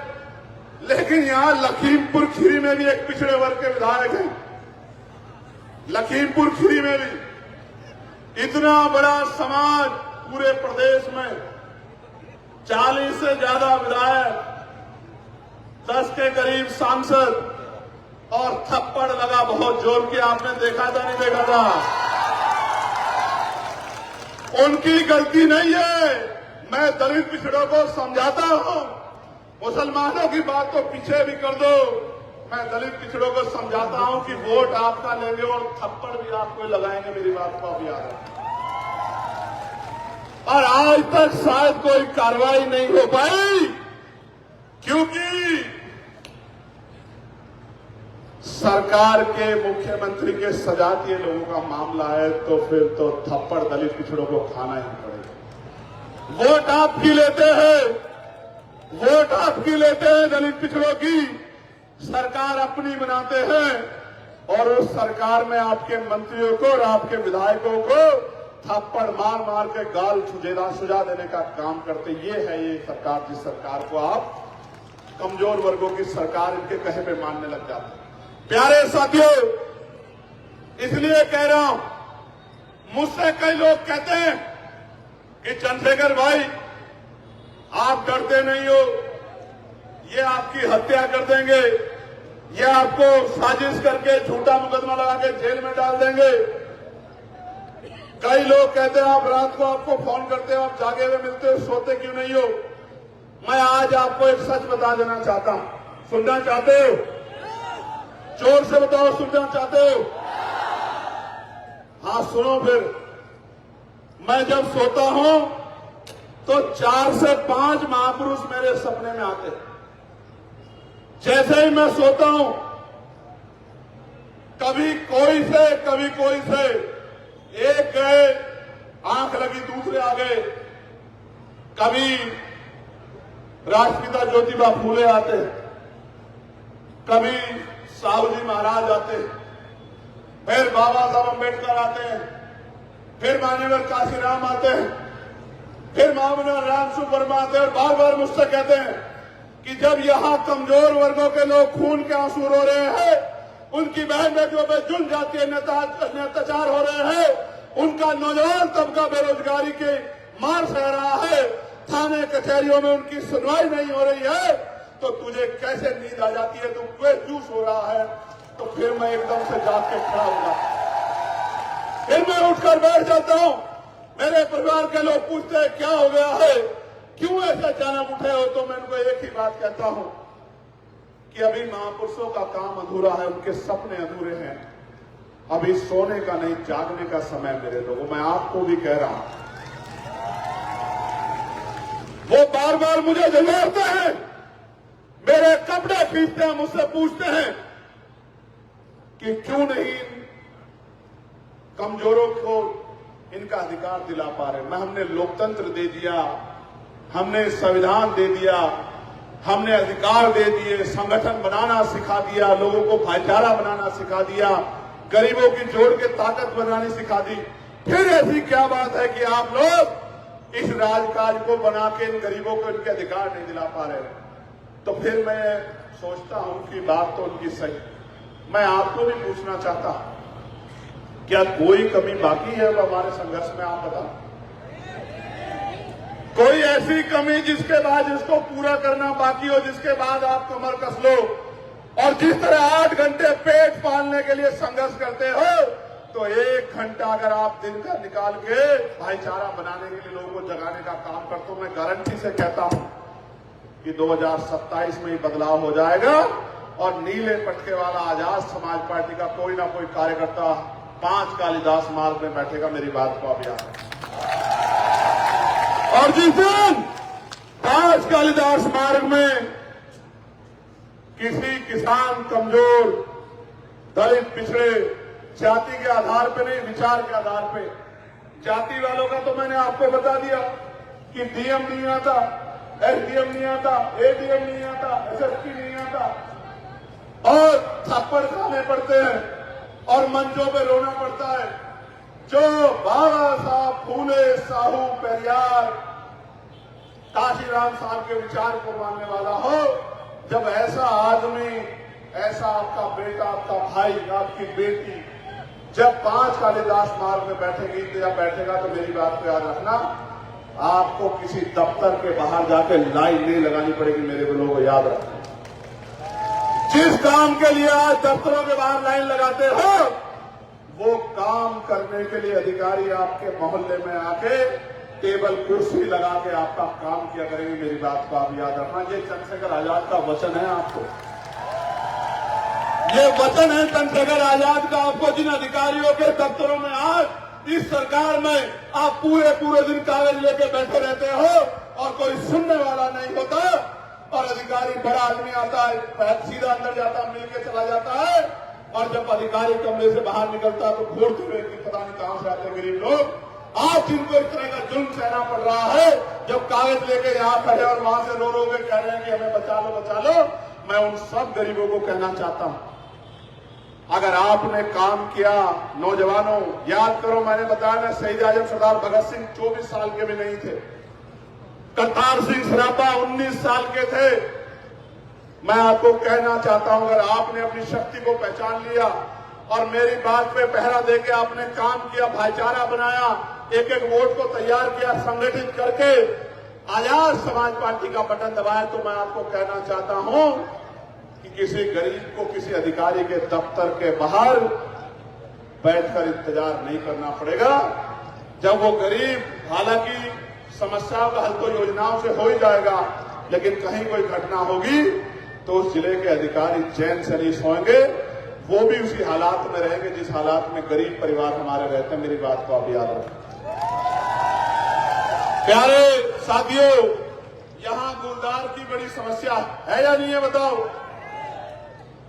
लेकिन यहां लखीमपुर खीरी में भी एक पिछड़े वर्ग के विधायक हैं। लखीमपुर खीरी में भी इतना बड़ा समाज, पूरे प्रदेश में 40 से ज्यादा विधायक, 10 के करीब सांसद, और थप्पड़ लगा बहुत जोर की। आपने देखा था नहीं देखा था? उनकी गलती नहीं है। मैं दलित पिछड़ों को समझाता हूं, मुसलमानों की बात तो पीछे भी कर दो। मैं दलित पिछड़ों को समझाता हूं कि वोट आपका लेंगे और थप्पड़ भी आपको लगाएंगे। मेरी बात को आप याद रखें। और आज तक शायद कोई कार्रवाई नहीं हो पाई, क्योंकि सरकार के मुख्यमंत्री के सजातीय लोगों का मामला है। तो फिर तो थप्पड़ दलित पिछड़ों को खाना ही पड़ेगा। वोट आपकी लेते हैं, वोट आपकी लेते हैं दलित पिछड़ों की, सरकार अपनी बनाते हैं और उस सरकार में आपके मंत्रियों को और आपके विधायकों को थप्पड़ मार मार के गाल सुजा देने का काम करते। ये है ये सरकार, जिस सरकार को आप कमजोर वर्गों की सरकार इनके कहे पे मानने लग जाते हैं। प्यारे साथियों, इसलिए कह रहा हूं, मुझसे कई लोग कहते हैं कि चंद्रशेखर भाई आप डरते नहीं हो, ये आपकी हत्या कर देंगे, ये आपको साजिश करके झूठा मुकदमा लगा के जेल में डाल देंगे। कई लोग कहते हैं आप रात को आपको फोन करते हो, आप जागे हुए मिलते हो, सोते क्यों नहीं हो? मैं आज आपको एक सच बता देना चाहता हूं। सुनना चाहते हो? जोर से बताओ, सुनना चाहते हो? हाँ सुनो फिर। मैं जब सोता हूं तो 4 से 5 महापुरुष मेरे सपने में आते हैं। जैसे ही मैं सोता हूं, कभी कोई से कभी कोई से, एक गए, आंख लगी दूसरे आ गए। कभी राष्ट्रपिता ज्योतिबा फूले आते हैं, कभी साहू जी महाराज आते हैं, फिर बाबा साहब अम्बेडकर आते हैं, फिर मान्यवर काशीराम आते हैं, फिर माननीय रामसुख वर्मा आते हैं। और बार बार मुझसे कहते हैं कि जब यहां कमजोर वर्गों के लोग खून के आंसू रो रहे हैं, उनकी बहन बेटियों पर जुल्म जातीय अत्याचार हो रहे हैं, उनका नौजवान तबका बेरोजगारी के मार सह रहा है, थाने कचहरियों में उनकी सुनवाई नहीं हो रही है, तो तुझे कैसे नींद आ जाती है? तू बेहोश हो रहा है। तो फिर मैं एकदम से जाग के खड़ा हो जाता हूं, फिर मैं उठकर बैठ जाता हूं। मेरे परिवार के लोग पूछते हैं क्या हो गया है, क्यों ऐसे अचानक उठे हो? तो मैं उनको एक ही बात कहता हूं कि अभी महापुरुषों का काम अधूरा है, उनके सपने अधूरे हैं। अभी सोने का नहीं, जागने का समय मेरे लोगों। मैं आपको भी कह रहा हूं। वो बार बार मुझे झुलाते हैं, मेरे कपड़े खींचते हैं, मुझसे पूछते हैं कि क्यों नहीं कमजोरों को इनका अधिकार दिला पा रहे। मैं हमने लोकतंत्र दे दिया, हमने संविधान दे दिया, हमने अधिकार दे दिए, संगठन बनाना सिखा दिया, लोगों को भाईचारा बनाना सिखा दिया, गरीबों की जोड़ के ताकत बनानी सिखा दी। फिर ऐसी क्या बात है कि आप लोग इस राजकाज को बना के इन गरीबों को इनके अधिकार नहीं दिला पा रहे? तो फिर मैं सोचता हूं कि बात तो उनकी सही। मैं आपको भी पूछना चाहता हूं, क्या कोई कमी बाकी है अब हमारे संघर्ष में? आप बताओ, कोई ऐसी कमी जिसके बाद इसको पूरा करना बाकी हो, जिसके बाद आप कमर कस लो? और जिस तरह 8 घंटे पेट पालने के लिए संघर्ष करते हो, तो 1 घंटा अगर आप दिन का निकाल के भाईचारा बनाने के लिए लोगों को जगाने का काम करते हो, मैं गारंटी से कहता हूं कि 2027 में ही बदलाव हो जाएगा और नीले पटके वाला आजाद समाज पार्टी का कोई ना कोई कार्यकर्ता 5 कालिदास मार्ग में बैठेगा। मेरी बात को आप याद रखें। और जिस दिन 5 कालिदास मार्ग में किसी किसान, कमजोर, दलित, पिछड़े, जाति के आधार पे नहीं, विचार के आधार पे, जाति वालों का तो मैंने आपको बता दिया कि डीएम नहीं आता, एसडीएम नहीं आता, एडीएम नहीं आता, एसएसपी नहीं आता, और थप्पड़ खाने पड़ते हैं और मंचों पे रोना पड़ता है। जो बाबा साहब फूले साहू पेरियार काशीराम साहब के विचार को मानने वाला हो, जब ऐसा आदमी, ऐसा आपका बेटा, आपका भाई, आपकी बेटी जब 5 कालिदास मार्ग में बैठेगी या बैठेगा, तो मेरी बात को याद रखना, आपको किसी दफ्तर के बाहर जाके लाइन नहीं लगानी पड़ेगी। मेरे लोगों को याद रखना, जिस काम के लिए आज दफ्तरों के बाहर लाइन लगाते हो, वो काम करने के लिए अधिकारी आपके मोहल्ले में आके टेबल कुर्सी लगा के आपका काम किया करेंगे। मेरी बात को आप याद रखना, ये चंद्रशेखर आजाद का वचन है आपको, ये वचन है चंद्रशेखर आजाद का आपको। जिन अधिकारियों के दफ्तरों में आज इस सरकार में आप पूरे दिन कागज लेके बैठे रहते हो और कोई सुनने वाला नहीं होता, और अधिकारी बड़ा आदमी आता है, सीधा अंदर जाता है, मिलके चला जाता है, और जब अधिकारी कमरे से बाहर निकलता है तो घूरते हुए पता नहीं कहां से आते गरीब लोग। आज जिनको इस तरह का जुल्म सहना पड़ रहा है, जब कागज लेके यहाँ खड़े और वहां से रो के कह रहे हैं कि हमें बचा लो बचा लो, मैं उन सब गरीबों को कहना चाहता हूं, अगर आपने काम किया, नौजवानों याद करो, मैंने बताया ना, शहीद आजम सरदार भगत सिंह 24 साल के भी नहीं थे, करतार सिंह सराभा 19 साल के थे। मैं आपको कहना चाहता हूं, अगर आपने अपनी शक्ति को पहचान लिया और मेरी बात पे पहरा देके आपने काम किया, भाईचारा बनाया, एक वोट को तैयार किया, संगठित करके आजाद समाज पार्टी का बटन दबाया, तो मैं आपको कहना चाहता हूं कि किसी गरीब को किसी अधिकारी के दफ्तर के बाहर बैठकर इंतजार नहीं करना पड़ेगा। जब वो गरीब, हालांकि समस्याओं का हल तो योजनाओं से हो ही जाएगा, लेकिन कहीं कोई घटना होगी तो उस जिले के अधिकारी चैन से नहीं सोएंगे, वो भी उसी हालात में रहेंगे जिस हालात में गरीब परिवार हमारे रहते हैं। मेरी बात को आप याद रखें। प्यारे साथियों, यहां गुलदार की बड़ी समस्या है या नहीं है बताओ?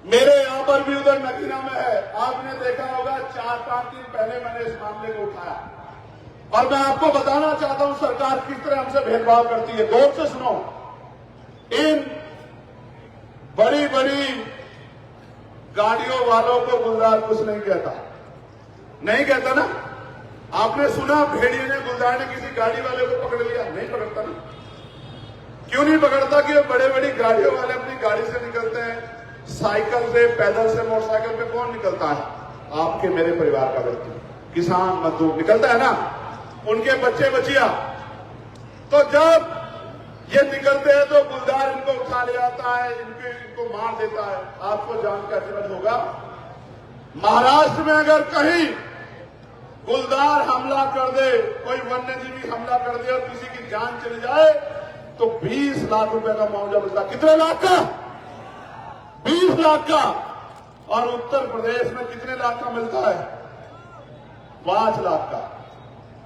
मेरे यहां पर भी उधर नगीना में है, आपने देखा होगा 4-5 दिन पहले मैंने इस मामले को उठाया, और मैं आपको बताना चाहता हूं सरकार किस तरह हमसे भेदभाव करती है। गौर से सुनो, इन बड़ी गाड़ियों वालों को गुलदार कुछ नहीं कहता, नहीं कहता ना। आपने सुना भेड़िए ने, गुलदार ने किसी गाड़ी वाले को पकड़ लिया? नहीं पकड़ता ना। क्यों नहीं पकड़ता? कि बड़ी गाड़ियों वाले अपनी गाड़ी से निकलते हैं, साइकिल से, पैदल से, मोटरसाइकिल पे कौन निकलता है? आपके मेरे परिवार का व्यक्ति, किसान मजदूर निकलता है ना, उनके बच्चे बचिया। तो जब ये निकलते हैं तो गुलदार इनको उठा ले जाता है, इनको मार देता है। आपको जानकर अचरज होगा, महाराष्ट्र में अगर कहीं गुलदार हमला कर दे, कोई वन्यजीवी हमला कर दे और किसी की जान चली जाए, तो 20 लाख रुपए का मुआवजा मिलता। कितने लाख का? 20 लाख का। और उत्तर प्रदेश में कितने लाख का मिलता है? 5 लाख का।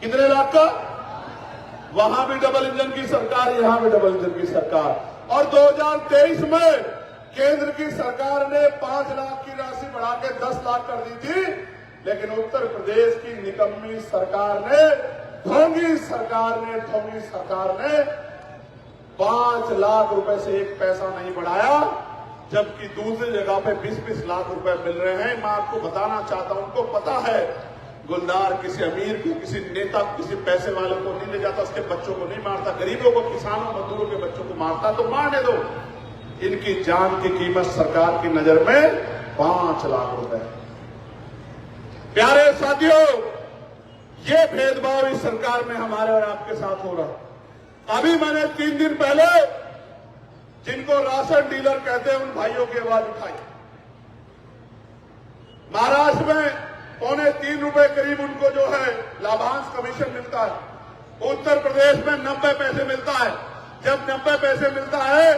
कितने लाख का? वहां भी डबल इंजन की सरकार, यहां भी डबल इंजन की सरकार। और 2023 में केंद्र की सरकार ने 5 लाख की राशि बढ़ा के 10 लाख कर दी थी, लेकिन उत्तर प्रदेश की निकम्मी सरकार ने, ढोंगी सरकार ने 5 लाख रुपए से 1 पैसा नहीं बढ़ाया, जबकि दूसरी जगह पे 20-20 लाख रुपए मिल रहे हैं। मैं आपको बताना चाहता हूं, उनको पता है गुलदार किसी अमीर को, किसी नेता, किसी पैसे वाले को नहीं ले जाता, उसके बच्चों को नहीं मारता, गरीबों को, किसानों, मजदूरों के बच्चों को मारता, तो मारने दो। इनकी जान की कीमत सरकार की नजर में 5 लाख रुपए। प्यारे साथियों, ये भेदभाव इस सरकार में हमारे और आपके साथ हो रहा। अभी मैंने 3 दिन पहले जिनको राशन डीलर कहते हैं उन भाइयों की आवाज उठाई। महाराष्ट्र में 3.25 रुपए करीब उनको जो है लाभांश कमीशन मिलता है। उत्तर प्रदेश में 90 पैसे मिलता है। जब 90 पैसे मिलता है,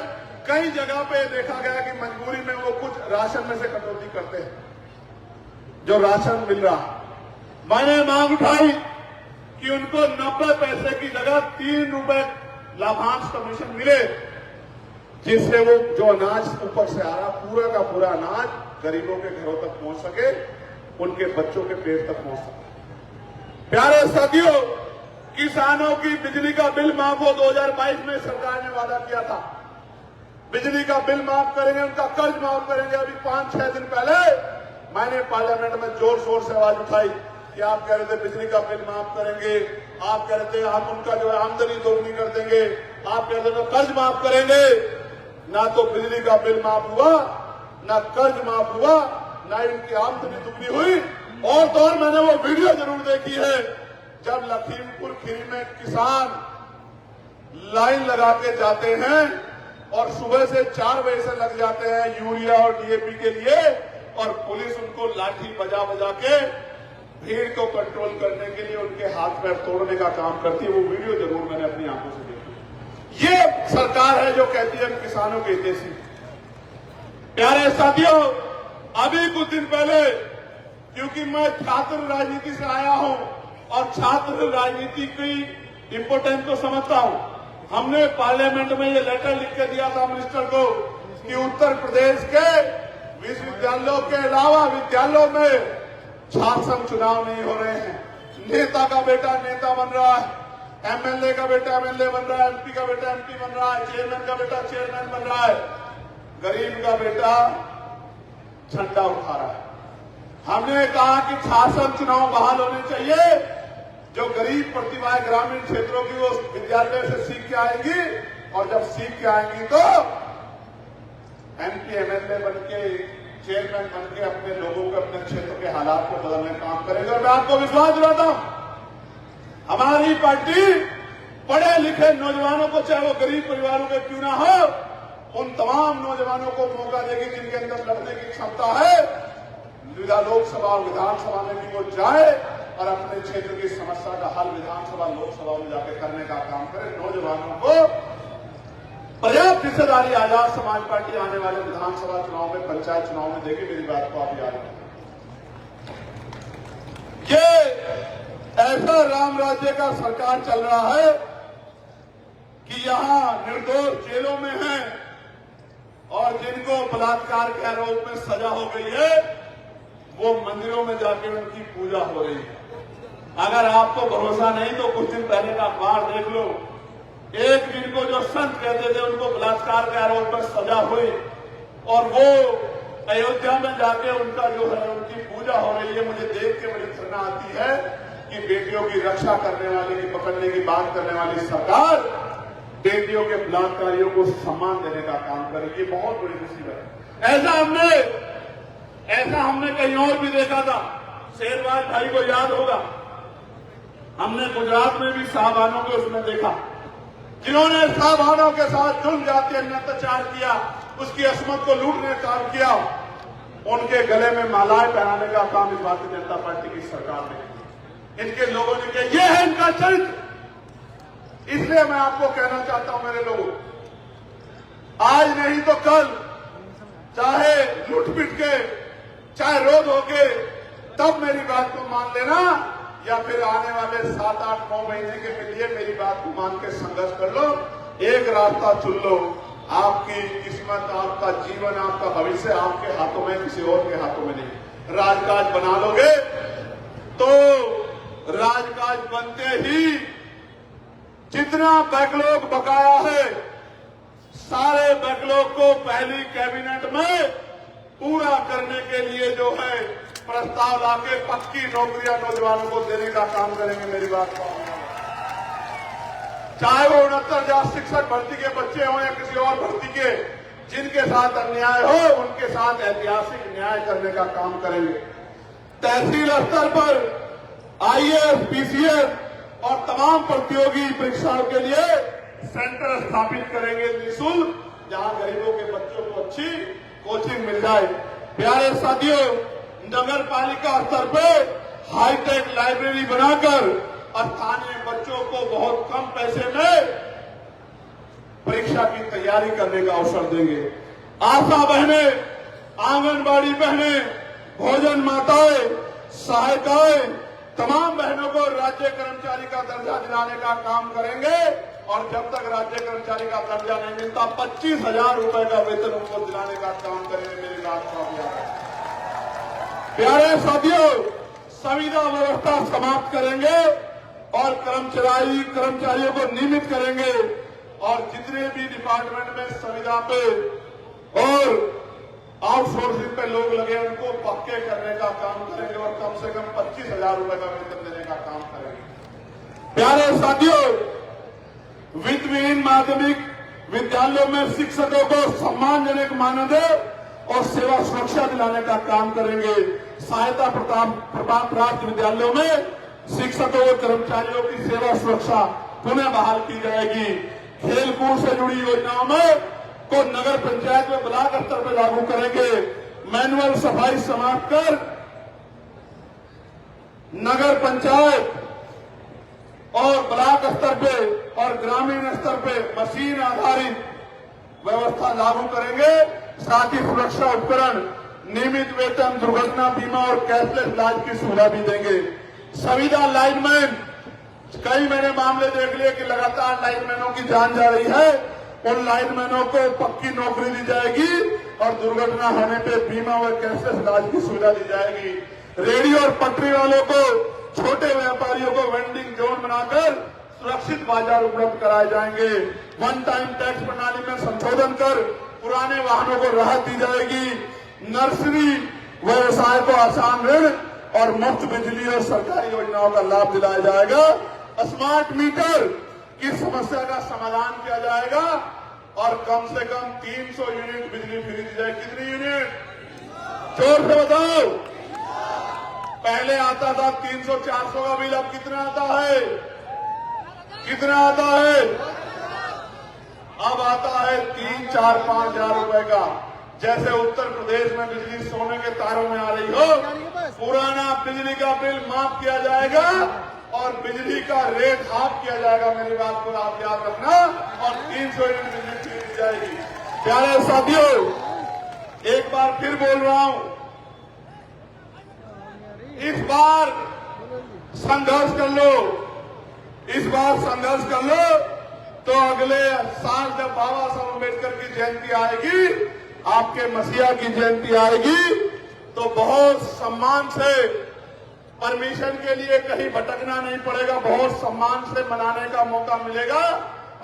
कई जगह पे देखा गया कि मजबूरी में वो कुछ राशन में से कटौती करते हैं, जो राशन मिल रहा। मैंने मांग उठाई कि उनको 90 पैसे की जगह 3 रुपए लाभांश कमीशन मिले, जिससे वो जो अनाज ऊपर से आ रहा, पूरा का पूरा अनाज गरीबों के घरों तक पहुंच सके, उनके बच्चों के पेट तक पहुंच सके। प्यारे साथियों, किसानों की बिजली का बिल माफ हो, 2022 में सरकार ने वादा किया था बिजली का बिल माफ करेंगे, उनका कर्ज माफ करेंगे। अभी 5-6 दिन पहले मैंने पार्लियामेंट में जोर शोर से आवाज उठाई कि आप कह रहे थे बिजली का बिल माफ करेंगे, आप कह रहे थे हम उनका जो है आमदनी दोगुनी कर देंगे, आप कह रहे थे कर्ज माफ करेंगे। ना तो बिजली का बिल माफ हुआ, ना कर्ज माफ हुआ, ना इनकी आमदनी दुगनी हुई। और तो और मैंने वो वीडियो जरूर देखी है जब लखीमपुर खीरी में किसान लाइन लगा के जाते हैं और सुबह से 4 बजे से लग जाते हैं यूरिया और डीएपी के लिए, और पुलिस उनको लाठी बजा बजा के भीड़ को कंट्रोल करने के लिए उनके हाथ पैर तोड़ने का काम करती है। वो वीडियो जरूर मैंने अपनी आंखों से देखी। ये सरकार है जो कहती है हम किसानों के हितैषी। प्यारे साथियों, अभी कुछ दिन पहले, क्योंकि मैं छात्र राजनीति से आया हूं और छात्र राजनीति की इंपोर्टेंस को समझता हूं, हमने पार्लियामेंट में ये लेटर लिख के दिया था मिनिस्टर को कि उत्तर प्रदेश के विश्वविद्यालयों के अलावा विद्यालयों में छात्र चुनाव नहीं हो रहे हैं। नेता का बेटा नेता बन रहा है, एमएलए का बेटा एमएलए बन रहा है, एमपी का बेटा एमपी बन रहा है, चेयरमैन का बेटा चेयरमैन बन रहा है, गरीब का बेटा झंडा उठा रहा है। हमने कहा कि छात्र चुनाव बहाल होने चाहिए, जो गरीब प्रतिभाएं ग्रामीण क्षेत्रों की वो विद्यालय से सीख के आएंगी, और जब सीख के आएंगी तो एमपी एमएलए बन के चेयरमैन बन के अपने लोगों को अपने क्षेत्र के हालात को बदलने का काम करेंगे। और मैं आपको विश्वास दिलाता हूं, हमारी पार्टी पढ़े लिखे नौजवानों को, चाहे वो गरीब परिवारों के क्यों ना हो, उन तमाम नौजवानों को मौका देगी जिनके अंदर लड़ने की क्षमता है। लोकसभा और विधानसभा में भी वो जाए और अपने क्षेत्र की समस्या का हल विधानसभा लोकसभा में जाकर करने का काम करे। नौजवानों को पर्याप्त हिस्सेदारी आजाद समाज पार्टी आने वाले विधानसभा चुनाव में, पंचायत चुनाव में देगी। मेरी बात को आप याद रखें। ये ऐसा राम राज्य का सरकार चल रहा है कि यहां निर्दोष जेलों में हैं और जिनको बलात्कार के आरोप में सजा हो गई है वो मंदिरों में जाकर उनकी पूजा हो रही है। अगर आपको भरोसा नहीं तो कुछ दिन पहले का अखबार देख लो। एक दिन को जो संत कहते थे उनको बलात्कार के आरोप में सजा हुई और वो अयोध्या में जाके उनका जो है उनकी पूजा हो रही है। मुझे देख के बड़ी घृणा आती है कि बेटियों की रक्षा करने वाले की, पकड़ने की बात करने वाली सरकार बेटियों के बलात्कारियों को सम्मान देने का काम करेगी। ये बहुत बड़ी मुसीबत है। ऐसा हमने कहीं और भी देखा था। शेरवाज भाई को याद होगा, हमने गुजरात में भी साहबानों को उसमें देखा, जिन्होंने साहबानों के साथ जुल्म जाति अत्याचार किया, उसकी अस्मत को लूटने का काम किया। उनके गले में मालाएं पहनाने का काम इस भारतीय जनता पार्टी की सरकार ने, इनके लोगों ने किया। ये है इनका चरित्र। इसलिए मैं आपको कहना चाहता हूं मेरे लोगों, आज नहीं तो कल, चाहे लूट पिट के, चाहे रोध होके, तब मेरी बात को मान लेना, या फिर आने वाले 7, 8, 9 महीने के लिए मेरी बात को मान के संघर्ष कर लो। एक रास्ता चुन लो। आपकी किस्मत, आपका जीवन, आपका भविष्य आपके हाथों में, किसी और के हाथों में नहीं। राजकाज बना लोगे तो राजकाज बनते ही जितना बैकलॉग बकाया है, सारे बैकलॉग को पहली कैबिनेट में पूरा करने के लिए जो है प्रस्ताव लाके पक्की नौकरियां नौजवानों को देने का काम करेंगे। मेरी बात को, चाहे वो 69,000 शिक्षक भर्ती के बच्चे हों या किसी और भर्ती के, जिनके साथ अन्याय हो उनके साथ ऐतिहासिक न्याय करने का काम करेंगे। तहसील स्तर पर आईएएस, पीसीएस और तमाम प्रतियोगी परीक्षाओं के लिए सेंटर स्थापित करेंगे निःशुल्क, जहां गरीबों के बच्चों को अच्छी कोचिंग मिल जाए। प्यारे साथियों, नगर पालिका स्तर पे हाईटेक लाइब्रेरी बनाकर स्थानीय बच्चों को बहुत कम पैसे में परीक्षा की तैयारी करने का अवसर देंगे। आशा बहनें, आंगनबाड़ी बहनें, भोजन माताएं, सहायिकाएं, तमाम बहनों को राज्य कर्मचारी का दर्जा दिलाने का काम करेंगे। और जब तक राज्य कर्मचारी का दर्जा नहीं मिलता 25,000 रुपए का वेतन उनको दिलाने का काम करेंगे। मेरी बात को आप याद रखें। प्यारे साथियों, संविदा व्यवस्था समाप्त करेंगे और कर्मचारियों को नियमित करेंगे और जितने भी डिपार्टमेंट में संविदा पे और आउटसोर्सिंग पे लोग लगे उनको पक्के करने का काम करेंगे और कम से कम 25,000 रुपए का वेतन देने का काम करेंगे। प्यारे साथियों, वित्तविहीन माध्यमिक विद्यालयों में शिक्षकों को सम्मानजनक मानदेय और सेवा सुरक्षा दिलाने का काम करेंगे। सहायता प्राप्त विद्यालयों में शिक्षकों और कर्मचारियों की सेवा सुरक्षा पुनः बहाल की जाएगी। खेलकूद से जुड़ी योजनाओं में को नगर पंचायत में ब्लॉक स्तर पर लागू करेंगे। मैनुअल सफाई समाप्त कर नगर पंचायत और ब्लॉक स्तर पे और ग्रामीण स्तर पे मशीन आधारित व्यवस्था लागू करेंगे। साथ ही सुरक्षा उपकरण, नियमित वेतन, दुर्घटना बीमा और कैशलेस इलाज की सुविधा भी देंगे। संविदा लाइनमैन, कई मैंने मामले देख लिए कि लगातार लाइनमैनों की जान जा रही है। उन लाइनमैनों को पक्की नौकरी दी जाएगी और दुर्घटना होने पे बीमा और कैशलेस इलाज की सुविधा दी जाएगी। रेहड़ी और पटरी वालों को, छोटे व्यापारियों को वेंडिंग जोन बनाकर सुरक्षित बाजार उपलब्ध कराए जाएंगे। वन टाइम टैक्स प्रणाली में संशोधन कर पुराने वाहनों को राहत दी जाएगी। नर्सरी व्यवसाय को आसान ऋण और मुफ्त बिजली और सरकारी योजनाओं का लाभ दिलाया जाएगा। स्मार्ट मीटर की समस्या का समाधान किया जाएगा और कम से कम 300 यूनिट बिजली फ्री दी जाएगी। कितनी यूनिट? जोर से बताओ। पहले आता था 300-400 का बिल, अब कितना आता है? कितना आता है? अब आता है 3, 4, 5 हजार रुपए का। जैसे उत्तर प्रदेश में बिजली सोने के तारों में आ रही हो, पुराना बिजली का बिल माफ किया जाएगा और बिजली का रेट हाफ किया जाएगा। मेरी बात को आप याद रखना। और 300 यूनिट बिजली फ्री दी जाएगी। प्यारे साथियों, एक बार फिर बोल रहा हूं, इस बार संघर्ष कर लो। इस बार संघर्ष कर लो तो अगले साल जब बाबा साहब अम्बेडकर की जयंती आएगी, आपके मसीहा की जयंती आएगी, तो बहुत सम्मान से परमिशन के लिए कहीं भटकना नहीं पड़ेगा। बहुत सम्मान से मनाने का मौका मिलेगा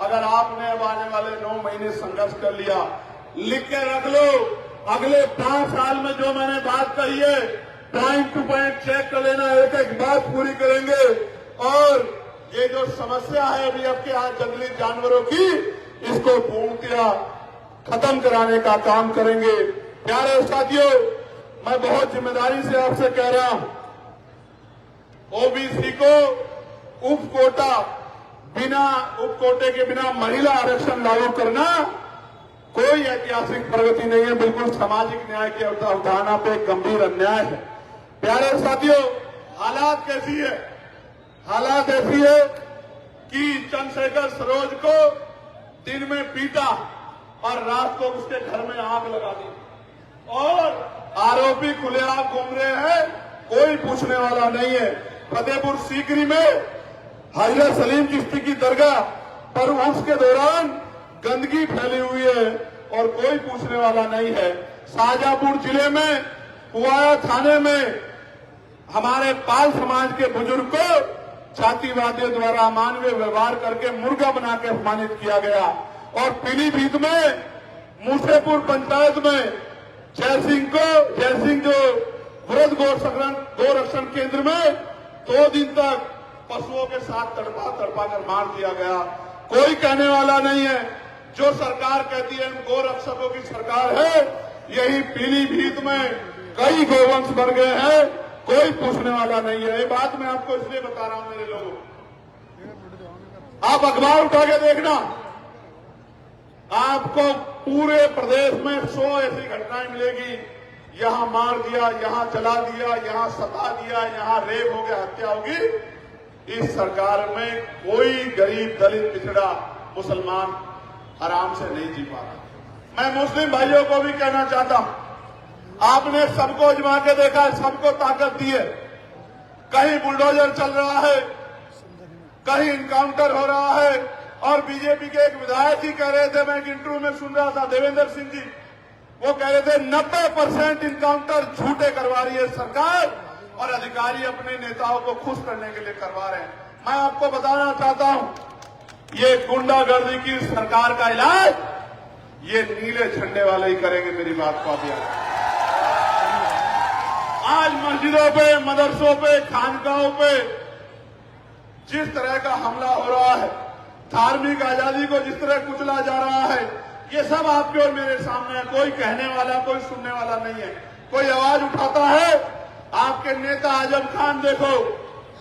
अगर आपने अब आने वाले 9 महीने संघर्ष कर लिया। लिख के रख लो, अगले 5 साल में जो मैंने बात कही है पॉइंट टू पॉइंट चेक कर लेना, एक एक बात पूरी करेंगे। और ये जो समस्या है अभी आपके यहाँ जंगली जानवरों की, इसको पूर्णतया खत्म कराने का काम करेंगे। प्यारे साथियों, मैं बहुत जिम्मेदारी से आपसे कह रहा हूं, ओबीसी को उपकोटे के बिना महिला आरक्षण लागू करना कोई ऐतिहासिक प्रगति नहीं है, बिल्कुल सामाजिक न्याय की अवधारणा पे गंभीर अन्याय है। प्यारे साथियों, हालात कैसी है? हालात ऐसी है कि चंद्रशेखर सरोज को दिन में पीटा और रात को उसके घर में आग लगा दी और आरोपी खुलेआम घूम रहे हैं, कोई पूछने वाला नहीं है। फतेहपुर सीकरी में हजरत सलीम चिश्ती की दरगाह पर उसके दौरान गंदगी फैली हुई है और कोई पूछने वाला नहीं है। शाहजहांपुर जिले में पुआया थाने में हमारे पाल समाज के बुजुर्ग को जातिवादियों द्वारा अमानवीय व्यवहार करके मुर्गा बना के अपमानित किया गया। और पीलीभीत में मूसेपुर पंचायत में जयसिंह जो वृद्ध गौरक्षण केंद्र में 2 दिन तक पशुओं के साथ तड़पा कर मार दिया गया। कोई कहने वाला नहीं है। जो सरकार कहती है गौरक्षकों की सरकार है, यही पीलीभीत में कई गौवंश मर गए हैं, कोई पूछने वाला नहीं है। ये बात मैं आपको इसलिए बता रहा हूं मेरे लोगों, आप अखबार उठा के देखना, आपको पूरे प्रदेश में 100 ऐसी घटनाएं मिलेगी। यहां मार दिया, यहां जला दिया, यहां सता दिया, यहां रेप हो गया, हत्या होगी। इस सरकार में कोई गरीब, दलित, पिछड़ा, मुसलमान आराम से नहीं जी पा रहा। मैं मुस्लिम भाइयों को भी कहना चाहता हूं, आपने सबको आजमा के देखा है, सबको ताकत दी है। कहीं बुलडोजर चल रहा है, कहीं इनकाउंटर हो रहा है। और बीजेपी के एक विधायक ही कह रहे थे, मैं एक इंटरव्यू में सुन रहा था, देवेंद्र सिंह जी, वो कह रहे थे 90% इनकाउंटर झूठे करवा रही है सरकार और अधिकारी अपने नेताओं को खुश करने के लिए करवा रहे हैं। मैं आपको बताना चाहता हूं, ये गुंडागर्दी की सरकार का इलाज ये नीले झंडे वाले ही करेंगे। मेरी बात को आप याद आज मस्जिदों पे, मदरसों पे, खानकाहों पे जिस तरह का हमला हो रहा है, धार्मिक आजादी को जिस तरह कुचला जा रहा है, ये सब आपके और मेरे सामने है। कोई कहने वाला, कोई सुनने वाला नहीं है। कोई आवाज उठाता है। आपके नेता आजम खान देखो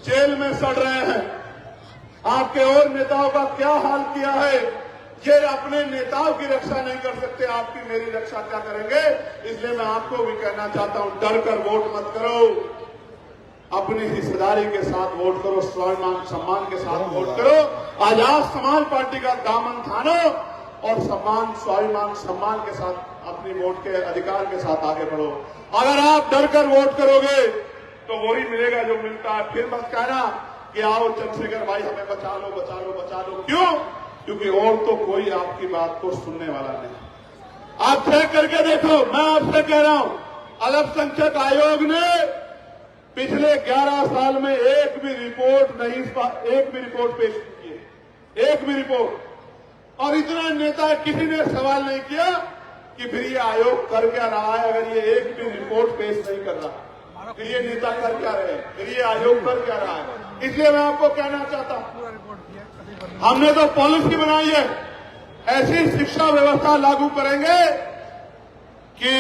जेल में सड़ रहे हैं। आपके और नेताओं का क्या हाल किया है। ये अपने नेताओं की रक्षा नहीं कर सकते, आपकी मेरी रक्षा क्या करेंगे। इसलिए मैं आपको भी कहना चाहता हूं, डर कर वोट मत करो, अपनी हिस्सेदारी के साथ वोट करो, स्वाभिमान सम्मान के साथ वोट करो। आजाद समाज पार्टी का दामन थानो और सम्मान, स्वाभिमान सम्मान के साथ अपनी वोट के अधिकार के साथ आगे बढ़ो। अगर आप डर कर वोट करोगे तो वही मिलेगा जो मिलता है। फिर मत कहना कि आओ चंद्रशेखर भाई हमें बचा लो, बचा लो, बचा लो। क्यों? क्योंकि और तो कोई आपकी बात को सुनने वाला नहीं। आप चेक करके देखो, मैं आपसे कह रहा हूं, अल्पसंख्यक आयोग ने पिछले 11 साल में एक भी रिपोर्ट पेश की है, एक भी रिपोर्ट। और इतना नेता किसी ने सवाल नहीं किया कि फिर ये आयोग कर क्या रहा है। अगर ये एक भी रिपोर्ट पेश नहीं कर रहा, फिर ये नेता कर क्या रहे, फिर ये आयोग कर क्या रहा है। इसलिए मैं आपको कहना चाहता हूं, हमने तो पॉलिसी बनाई है, ऐसी शिक्षा व्यवस्था लागू करेंगे कि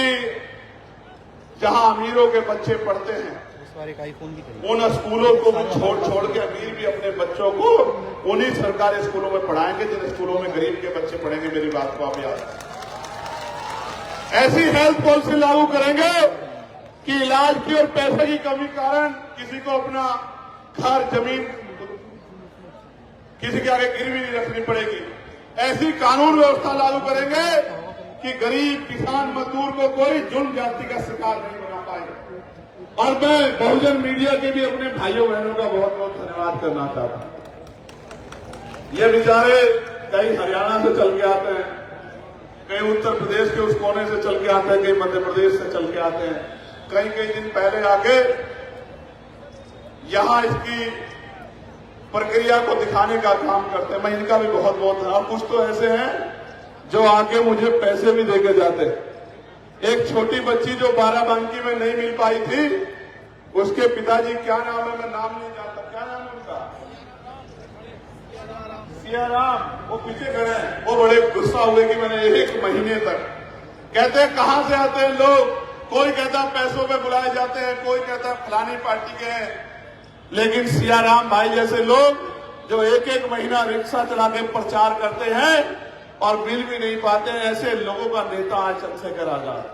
जहां अमीरों के बच्चे पढ़ते हैं उन स्कूलों को भी छोड़ के अमीर भी अपने बच्चों को उन्हीं सरकारी स्कूलों में पढ़ाएंगे जिन स्कूलों में गरीब के बच्चे पढ़ेंगे। मेरी बात को आप याद रखें। ऐसी हेल्थ पॉलिसी लागू करेंगे कि इलाज की और पैसे की कमी कारण किसी को अपना घर, जमीन किसी के आगे गिरवी नहीं रखनी पड़ेगी। ऐसी कानून व्यवस्था लागू करेंगे कि गरीब, किसान, मजदूर को कोई जुल्म जाति का शिकार नहीं बना पाएगा। और मैं बहुजन मीडिया के भी अपने भाइयों बहनों का बहुत बहुत धन्यवाद करना चाहता हूं। ये बेचारे कहीं हरियाणा से चल के आते हैं, कहीं उत्तर प्रदेश के उस कोने से चल के आते हैं, कहीं मध्य प्रदेश से चल के आते हैं, कई दिन पहले आके यहां इसकी प्रक्रिया को दिखाने का काम करते हैं। मैं इनका भी बहुत बहुत धन्यवाद। कुछ तो ऐसे हैं जो आके मुझे पैसे भी देके जाते हैं। एक छोटी बच्ची जो बाराबंकी में नहीं मिल पाई थी, उसके पिताजी, क्या नाम है, मैं नाम नहीं जानता, क्या नाम है उनका, सियाराम, वो पीछे खड़े हैं। वो बड़े गुस्सा हुए कि मैंने 1 महीने तक, कहते हैं कहां से आते हैं लोग, कोई कहता पैसों पे बुलाए जाते हैं, कोई कहता फलानी पार्टी के हैं, लेकिन सियाराम भाई जैसे लोग जो 1 महीना रिक्शा चला के प्रचार करते हैं और बिल भी नहीं पाते हैं, ऐसे लोगों का नेता आज चंद्रशेखर आजाद।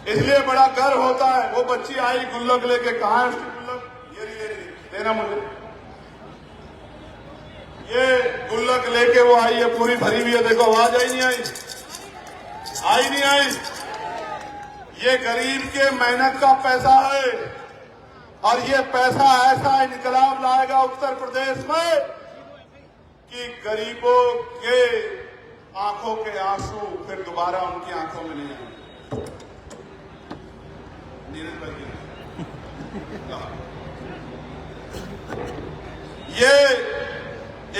इसलिए बड़ा गर्व होता है। वो बच्ची आई गुल्लक लेके, कहां है उसकी गुल्लक, ये देना मुझे। ये गुल्लक लेके वो आई है, पूरी भरी हुई है, देखो आवाज आई नहीं आई। ये गरीब के मेहनत का पैसा है और ये पैसा ऐसा इनकलाब लाएगा उत्तर प्रदेश में कि गरीबों के आंखों के आंसू फिर दोबारा उनकी आंखों में नहीं आएंगे। ये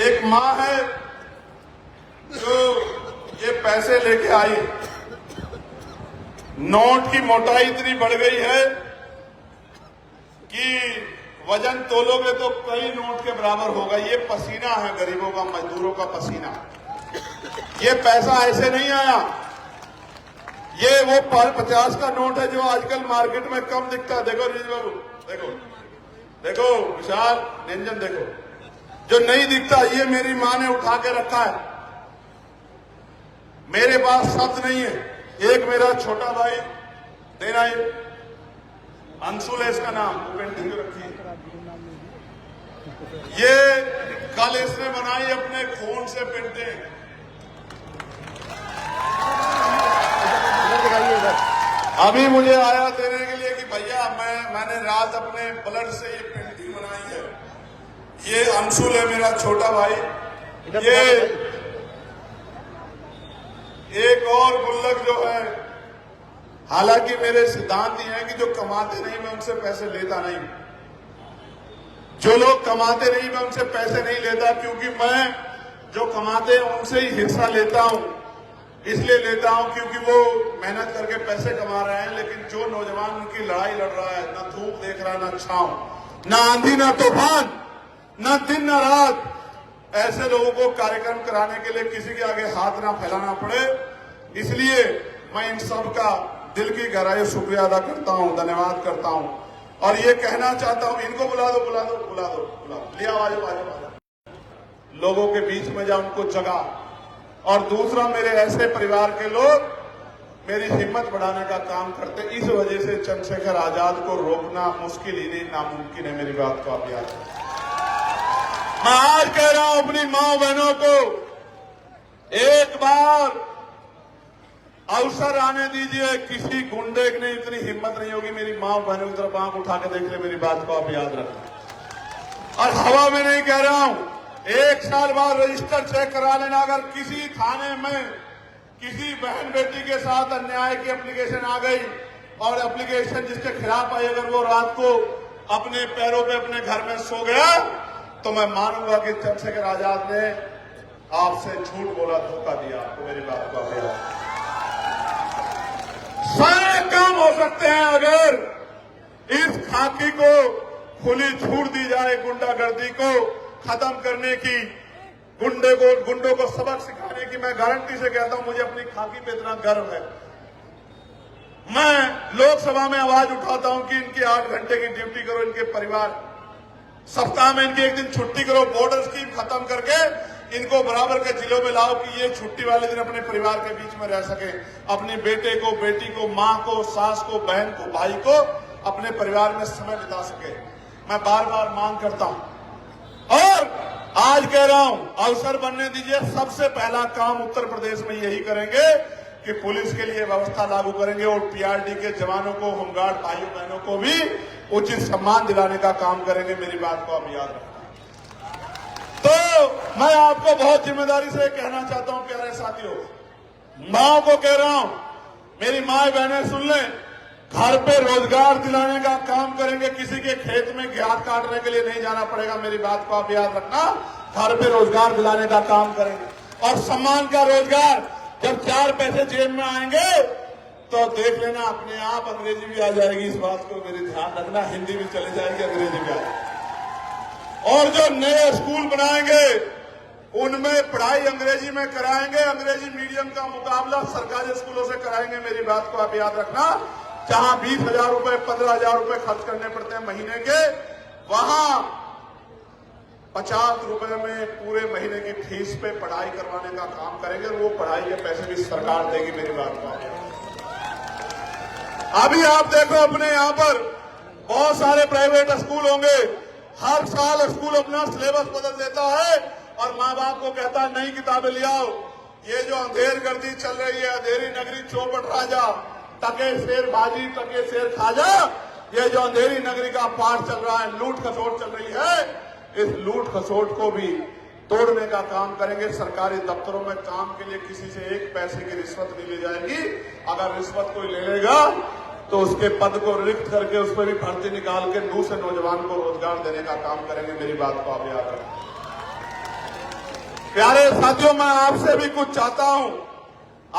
एक मां है जो ये पैसे लेके आई। नोट की मोटाई इतनी बढ़ गई है कि वजन तोलोगे तो कई नोट के बराबर होगा। ये पसीना है गरीबों का, मजदूरों का पसीना। ये पैसा ऐसे नहीं आया। ये वो 50 का नोट है जो आजकल मार्केट में कम दिखता है। देखो रीज बाबू, देखो विशाल, निरंजन, देखो जो नहीं दिखता, ये मेरी मां ने उठा के रखा है। मेरे पास शब्द नहीं है। एक मेरा छोटा भाई देना, ये अंशुल है इसका नाम, वो पेंटिंग रखी है। ये कल इसने बनाई अपने खून से पेंटिंग। अभी मुझे आया देने के लिए कि भैया मैंने रात अपने ब्लड से ये पेंटिंग बनाई है। ये अंशुल है मेरा छोटा भाई। ये एक और गुल्लक जो है, हालांकि मेरे सिद्धांत ये है कि जो कमाते नहीं मैं उनसे पैसे लेता नहीं। जो लोग कमाते नहीं मैं उनसे पैसे नहीं लेता, क्योंकि मैं जो कमाते हैं उनसे ही हिस्सा लेता हूं। इसलिए लेता हूं क्योंकि वो मेहनत करके पैसे कमा रहे हैं, लेकिन जो नौजवान उनकी लड़ाई लड़ रहा है, ना धूप देख रहा है, ना छांव, ना आंधी, ना तूफान, ना दिन ना रात, ऐसे लोगों को कार्यक्रम कराने के लिए किसी के आगे हाथ ना फैलाना पड़े, इसलिए मैं इन सब का दिल की गहराई से शुक्रिया अदा करता हूं, धन्यवाद करता हूं। और ये कहना चाहता हूं, इनको बुला दो, बुला दो, बुला दो, बुला दो, लिया आवाज, लोगों के बीच में जा, उनको जगा। और दूसरा, मेरे ऐसे परिवार के लोग मेरी हिम्मत बढ़ाने का काम करते, इस वजह से चंद्रशेखर आजाद को रोकना मुश्किल ही नहीं, नामुमकिन है। मेरी बात को आप याद रखें। मैं आज कह रहा हूं अपनी मां बहनों को, एक बार अवसर आने दीजिए। किसी गुंडे की इतनी हिम्मत नहीं होगी मेरी मां बहनों की तरफ आंख उठा के देख ले। मेरी बात को आप याद रखें। और हवा में नहीं कह रहा हूं, 1 साल बाद रजिस्टर चेक करा लेना। अगर किसी थाने में किसी बहन बेटी के साथ अन्याय की एप्लीकेशन आ गई और एप्लीकेशन जिसके खिलाफ आई, अगर वो रात को अपने पैरों पे अपने घर में सो गया, तो मैं मानूंगा कि चंद्रशेखर आजाद ने आपसे झूठ बोला, धोखा दिया आपको। मेरी बात को आप याद, सारे काम हो सकते हैं अगर इस खाकी को खुली छूट दी जाए, गुंडागर्दी को खत्म करने की, गुंडों को सबक सिखाने की। मैं गारंटी से कहता हूं, मुझे अपनी खाकी पे इतना गर्व है। मैं लोकसभा में आवाज उठाता हूं कि इनकी 8 घंटे की ड्यूटी करो, इनके परिवार सप्ताह में इनकी 1 दिन छुट्टी करो, बॉर्डर स्कीम खत्म करके इनको बराबर के जिलों में लाओ कि ये छुट्टी वाले दिन अपने परिवार के बीच में रह सके, अपने बेटे को, बेटी को, मां को, सास को, बहन को, भाई को अपने परिवार में समय बिता सके। मैं बार बार मांग करता हूं और आज कह रहा हूं, अवसर बनने दीजिए। सबसे पहला काम उत्तर प्रदेश में यही करेंगे कि पुलिस के लिए व्यवस्था लागू करेंगे और पीआरडी के जवानों को, होमगार्ड भाइयों बहनों को भी उचित सम्मान दिलाने का काम करेंगे। मेरी बात को आप याद रखना। तो मैं आपको बहुत जिम्मेदारी से कहना चाहता हूं, प्यारे साथियों, मां को कह रहा हूं, मेरी माए बहनें सुन लें, घर पे रोजगार दिलाने का काम करेंगे। किसी के खेत में घास काटने के लिए नहीं जाना पड़ेगा। मेरी बात को आप याद रखना। घर पे रोजगार दिलाने का काम करेंगे और सम्मान का रोजगार। जब 4 पैसे जेब में आएंगे तो देख लेना, अपने आप अंग्रेजी भी आ जाएगी। इस बात को मेरे ध्यान रखना, हिंदी भी चली जाएगी, अंग्रेजी भी आ जाएगी। और जो नए स्कूल बनाएंगे उनमें पढ़ाई अंग्रेजी में कराएंगे। अंग्रेजी मीडियम का मुकाबला सरकारी स्कूलों से कराएंगे। मेरी बात को आप याद रखना। जहां 20,000 रुपए, 15,000 रुपए खर्च करने पड़ते हैं महीने के, वहां 50 रुपए में पूरे महीने की फीस पे पढ़ाई करवाने का काम करेंगे। वो पढ़ाई के पैसे भी सरकार देगी। मेरी बात को अभी आप देखो, अपने यहां पर बहुत सारे प्राइवेट स्कूल होंगे। हर साल स्कूल अपना सिलेबस बदल देता है और माँ बाप को कहता है नई किताबें ले आओ। ये जो अंधेर गर्दी चल रही है, अंधेरी नगरी चौपट राजा, टके शेर बाजी, टके शेर खाजा, ये जो अंधेरी नगरी का पाठ चल रहा है, लूट खसोट चल रही है, इस लूट खसोट को भी तोड़ने का काम करेंगे। सरकारी दफ्तरों में काम के लिए किसी से 1 पैसे की रिश्वत नहीं ली जाएगी। अगर रिश्वत कोई ले लेगा तो उसके पद को रिक्त करके उस पर भी भर्ती निकाल के दूसरे नौजवान को रोजगार देने का काम करेंगे। मेरी बात को आप याद रखें। प्यारे साथियों, मैं आपसे भी कुछ चाहता हूं।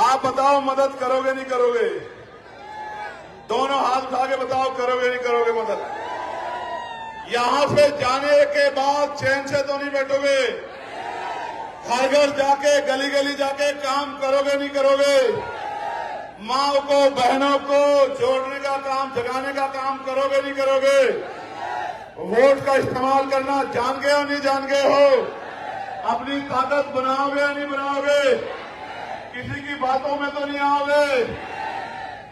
आप बताओ, मदद करोगे नहीं करोगे? दोनों हाथ उठा के बताओ, करोगे नहीं करोगे मदद? यहां से जाने के बाद चैन से तो नहीं बैठोगे। घर घर जाके, गली गली जाके काम करोगे नहीं करोगे? माँ को, बहनों को जोड़ने का काम, जगाने का काम करोगे नहीं करोगे? वोट का इस्तेमाल करना जान गए हो नहीं जान गए हो? अपनी ताकत बनाओगे या नहीं बनाओगे? किसी की बातों में तो नहीं आओगे।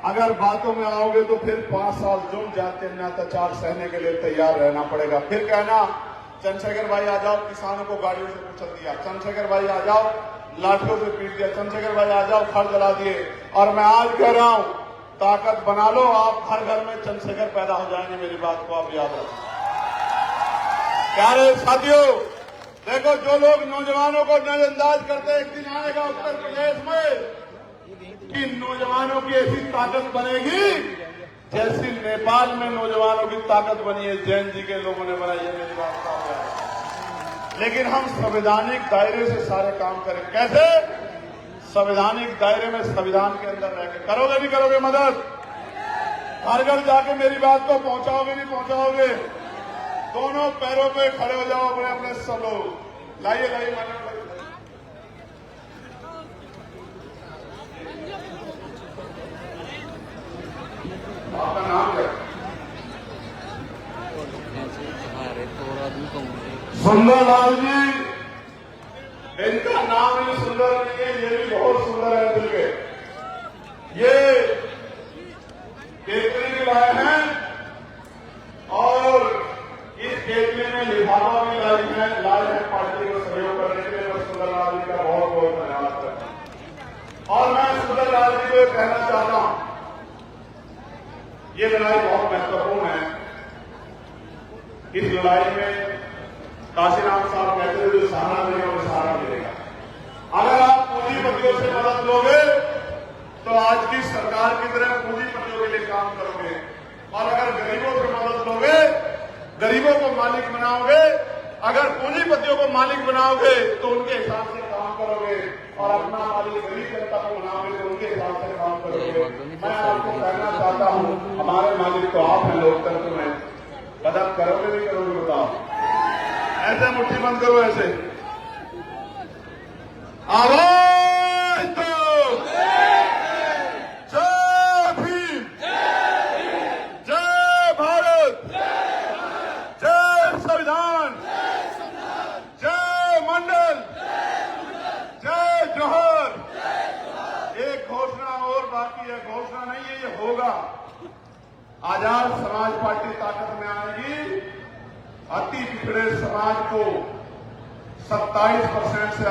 अगर बातों में आओगे तो फिर 5 साल जुर्म जाते अत्याचार सहने के लिए तैयार रहना पड़ेगा। फिर कहना चंद्रशेखर भाई आ जाओ, किसानों को गाड़ियों से कुचल दिया, चंद्रशेखर भाई आ जाओ, लाठियों से पीट दिया, चंद्रशेखर भाई आ जाओ, घर जला दिए। और मैं आज कह रहा हूं, ताकत बना लो, आप घर घर में चंद्रशेखर पैदा हो जाएंगे। मेरी बात को आप याद रखें। प्यारे साथियों, देखो, जो लोग नौजवानों को नजरअंदाज करते हैं, एक दिन आएगा उत्तर प्रदेश में कि नौजवानों की ऐसी ताकत बनेगी जैसी नेपाल में नौजवानों की ताकत बनी है, जैन जी के लोगों ने बनाई है। मेरी बात को लेकिन हम संवैधानिक दायरे से सारे काम करें। कैसे? संवैधानिक दायरे में संविधान के अंदर रहकर करोगे नहीं करोगे मदद? घर घर जाके मेरी बात को पहुंचाओगे नहीं पहुंचाओगे? दोनों पैरों पे खड़े हो जाओ अपने अपने सब लोग। लाइए लाइए मैडम, आपका नाम क्या है? सुंदरलाल जी। इनका नाम ही सुंदर नहीं है, ये भी बहुत सुंदर है दिल के। ये केतली भी लाए हैं और इस केतली में लिफाफा भी लाए हैं पार्टी को सहयोग करने के लिए। मैं सुंदरलाल जी का बहुत बहुत धन्यवाद करता हूं। और मैं सुंदरलाल जी को कहना चाहता हूं, ये लड़ाई बहुत महत्वपूर्ण है। इस लड़ाई में काशीराम साहब कहते थे जो सहारा देगा वो सहारा मिलेगा। अगर आप पूंजीपतियों से मदद लोगे तो आज की सरकार की तरह पूंजीपतियों के लिए काम करोगे, और अगर गरीबों से मदद लोगे, गरीबों को मालिक बनाओगे, अगर पूंजीपतियों को मालिक बनाओगे तो उनके हिसाब से काम करोगे, और अपना मालिक गरीब जनता को बनाओगे तो उनके हिसाब से काम करोगे। मैं आपको कहना चाहता हूं, हमारे मालिक तो आप हैं लोकतंत्र में। मदद करोगे नहीं करोगे बताओ? ऐसे मुट्ठी बंद करो, ऐसे आवाज दो। जय भीम, जय भारत, जय संविधान, जय मंडल, जय जोहर। एक घोषणा और बाकी है, घोषणा नहीं है, ये होगा। आजाद समाज पार्टी ताकत में आएगी। अति पिछड़े समाज को 27% से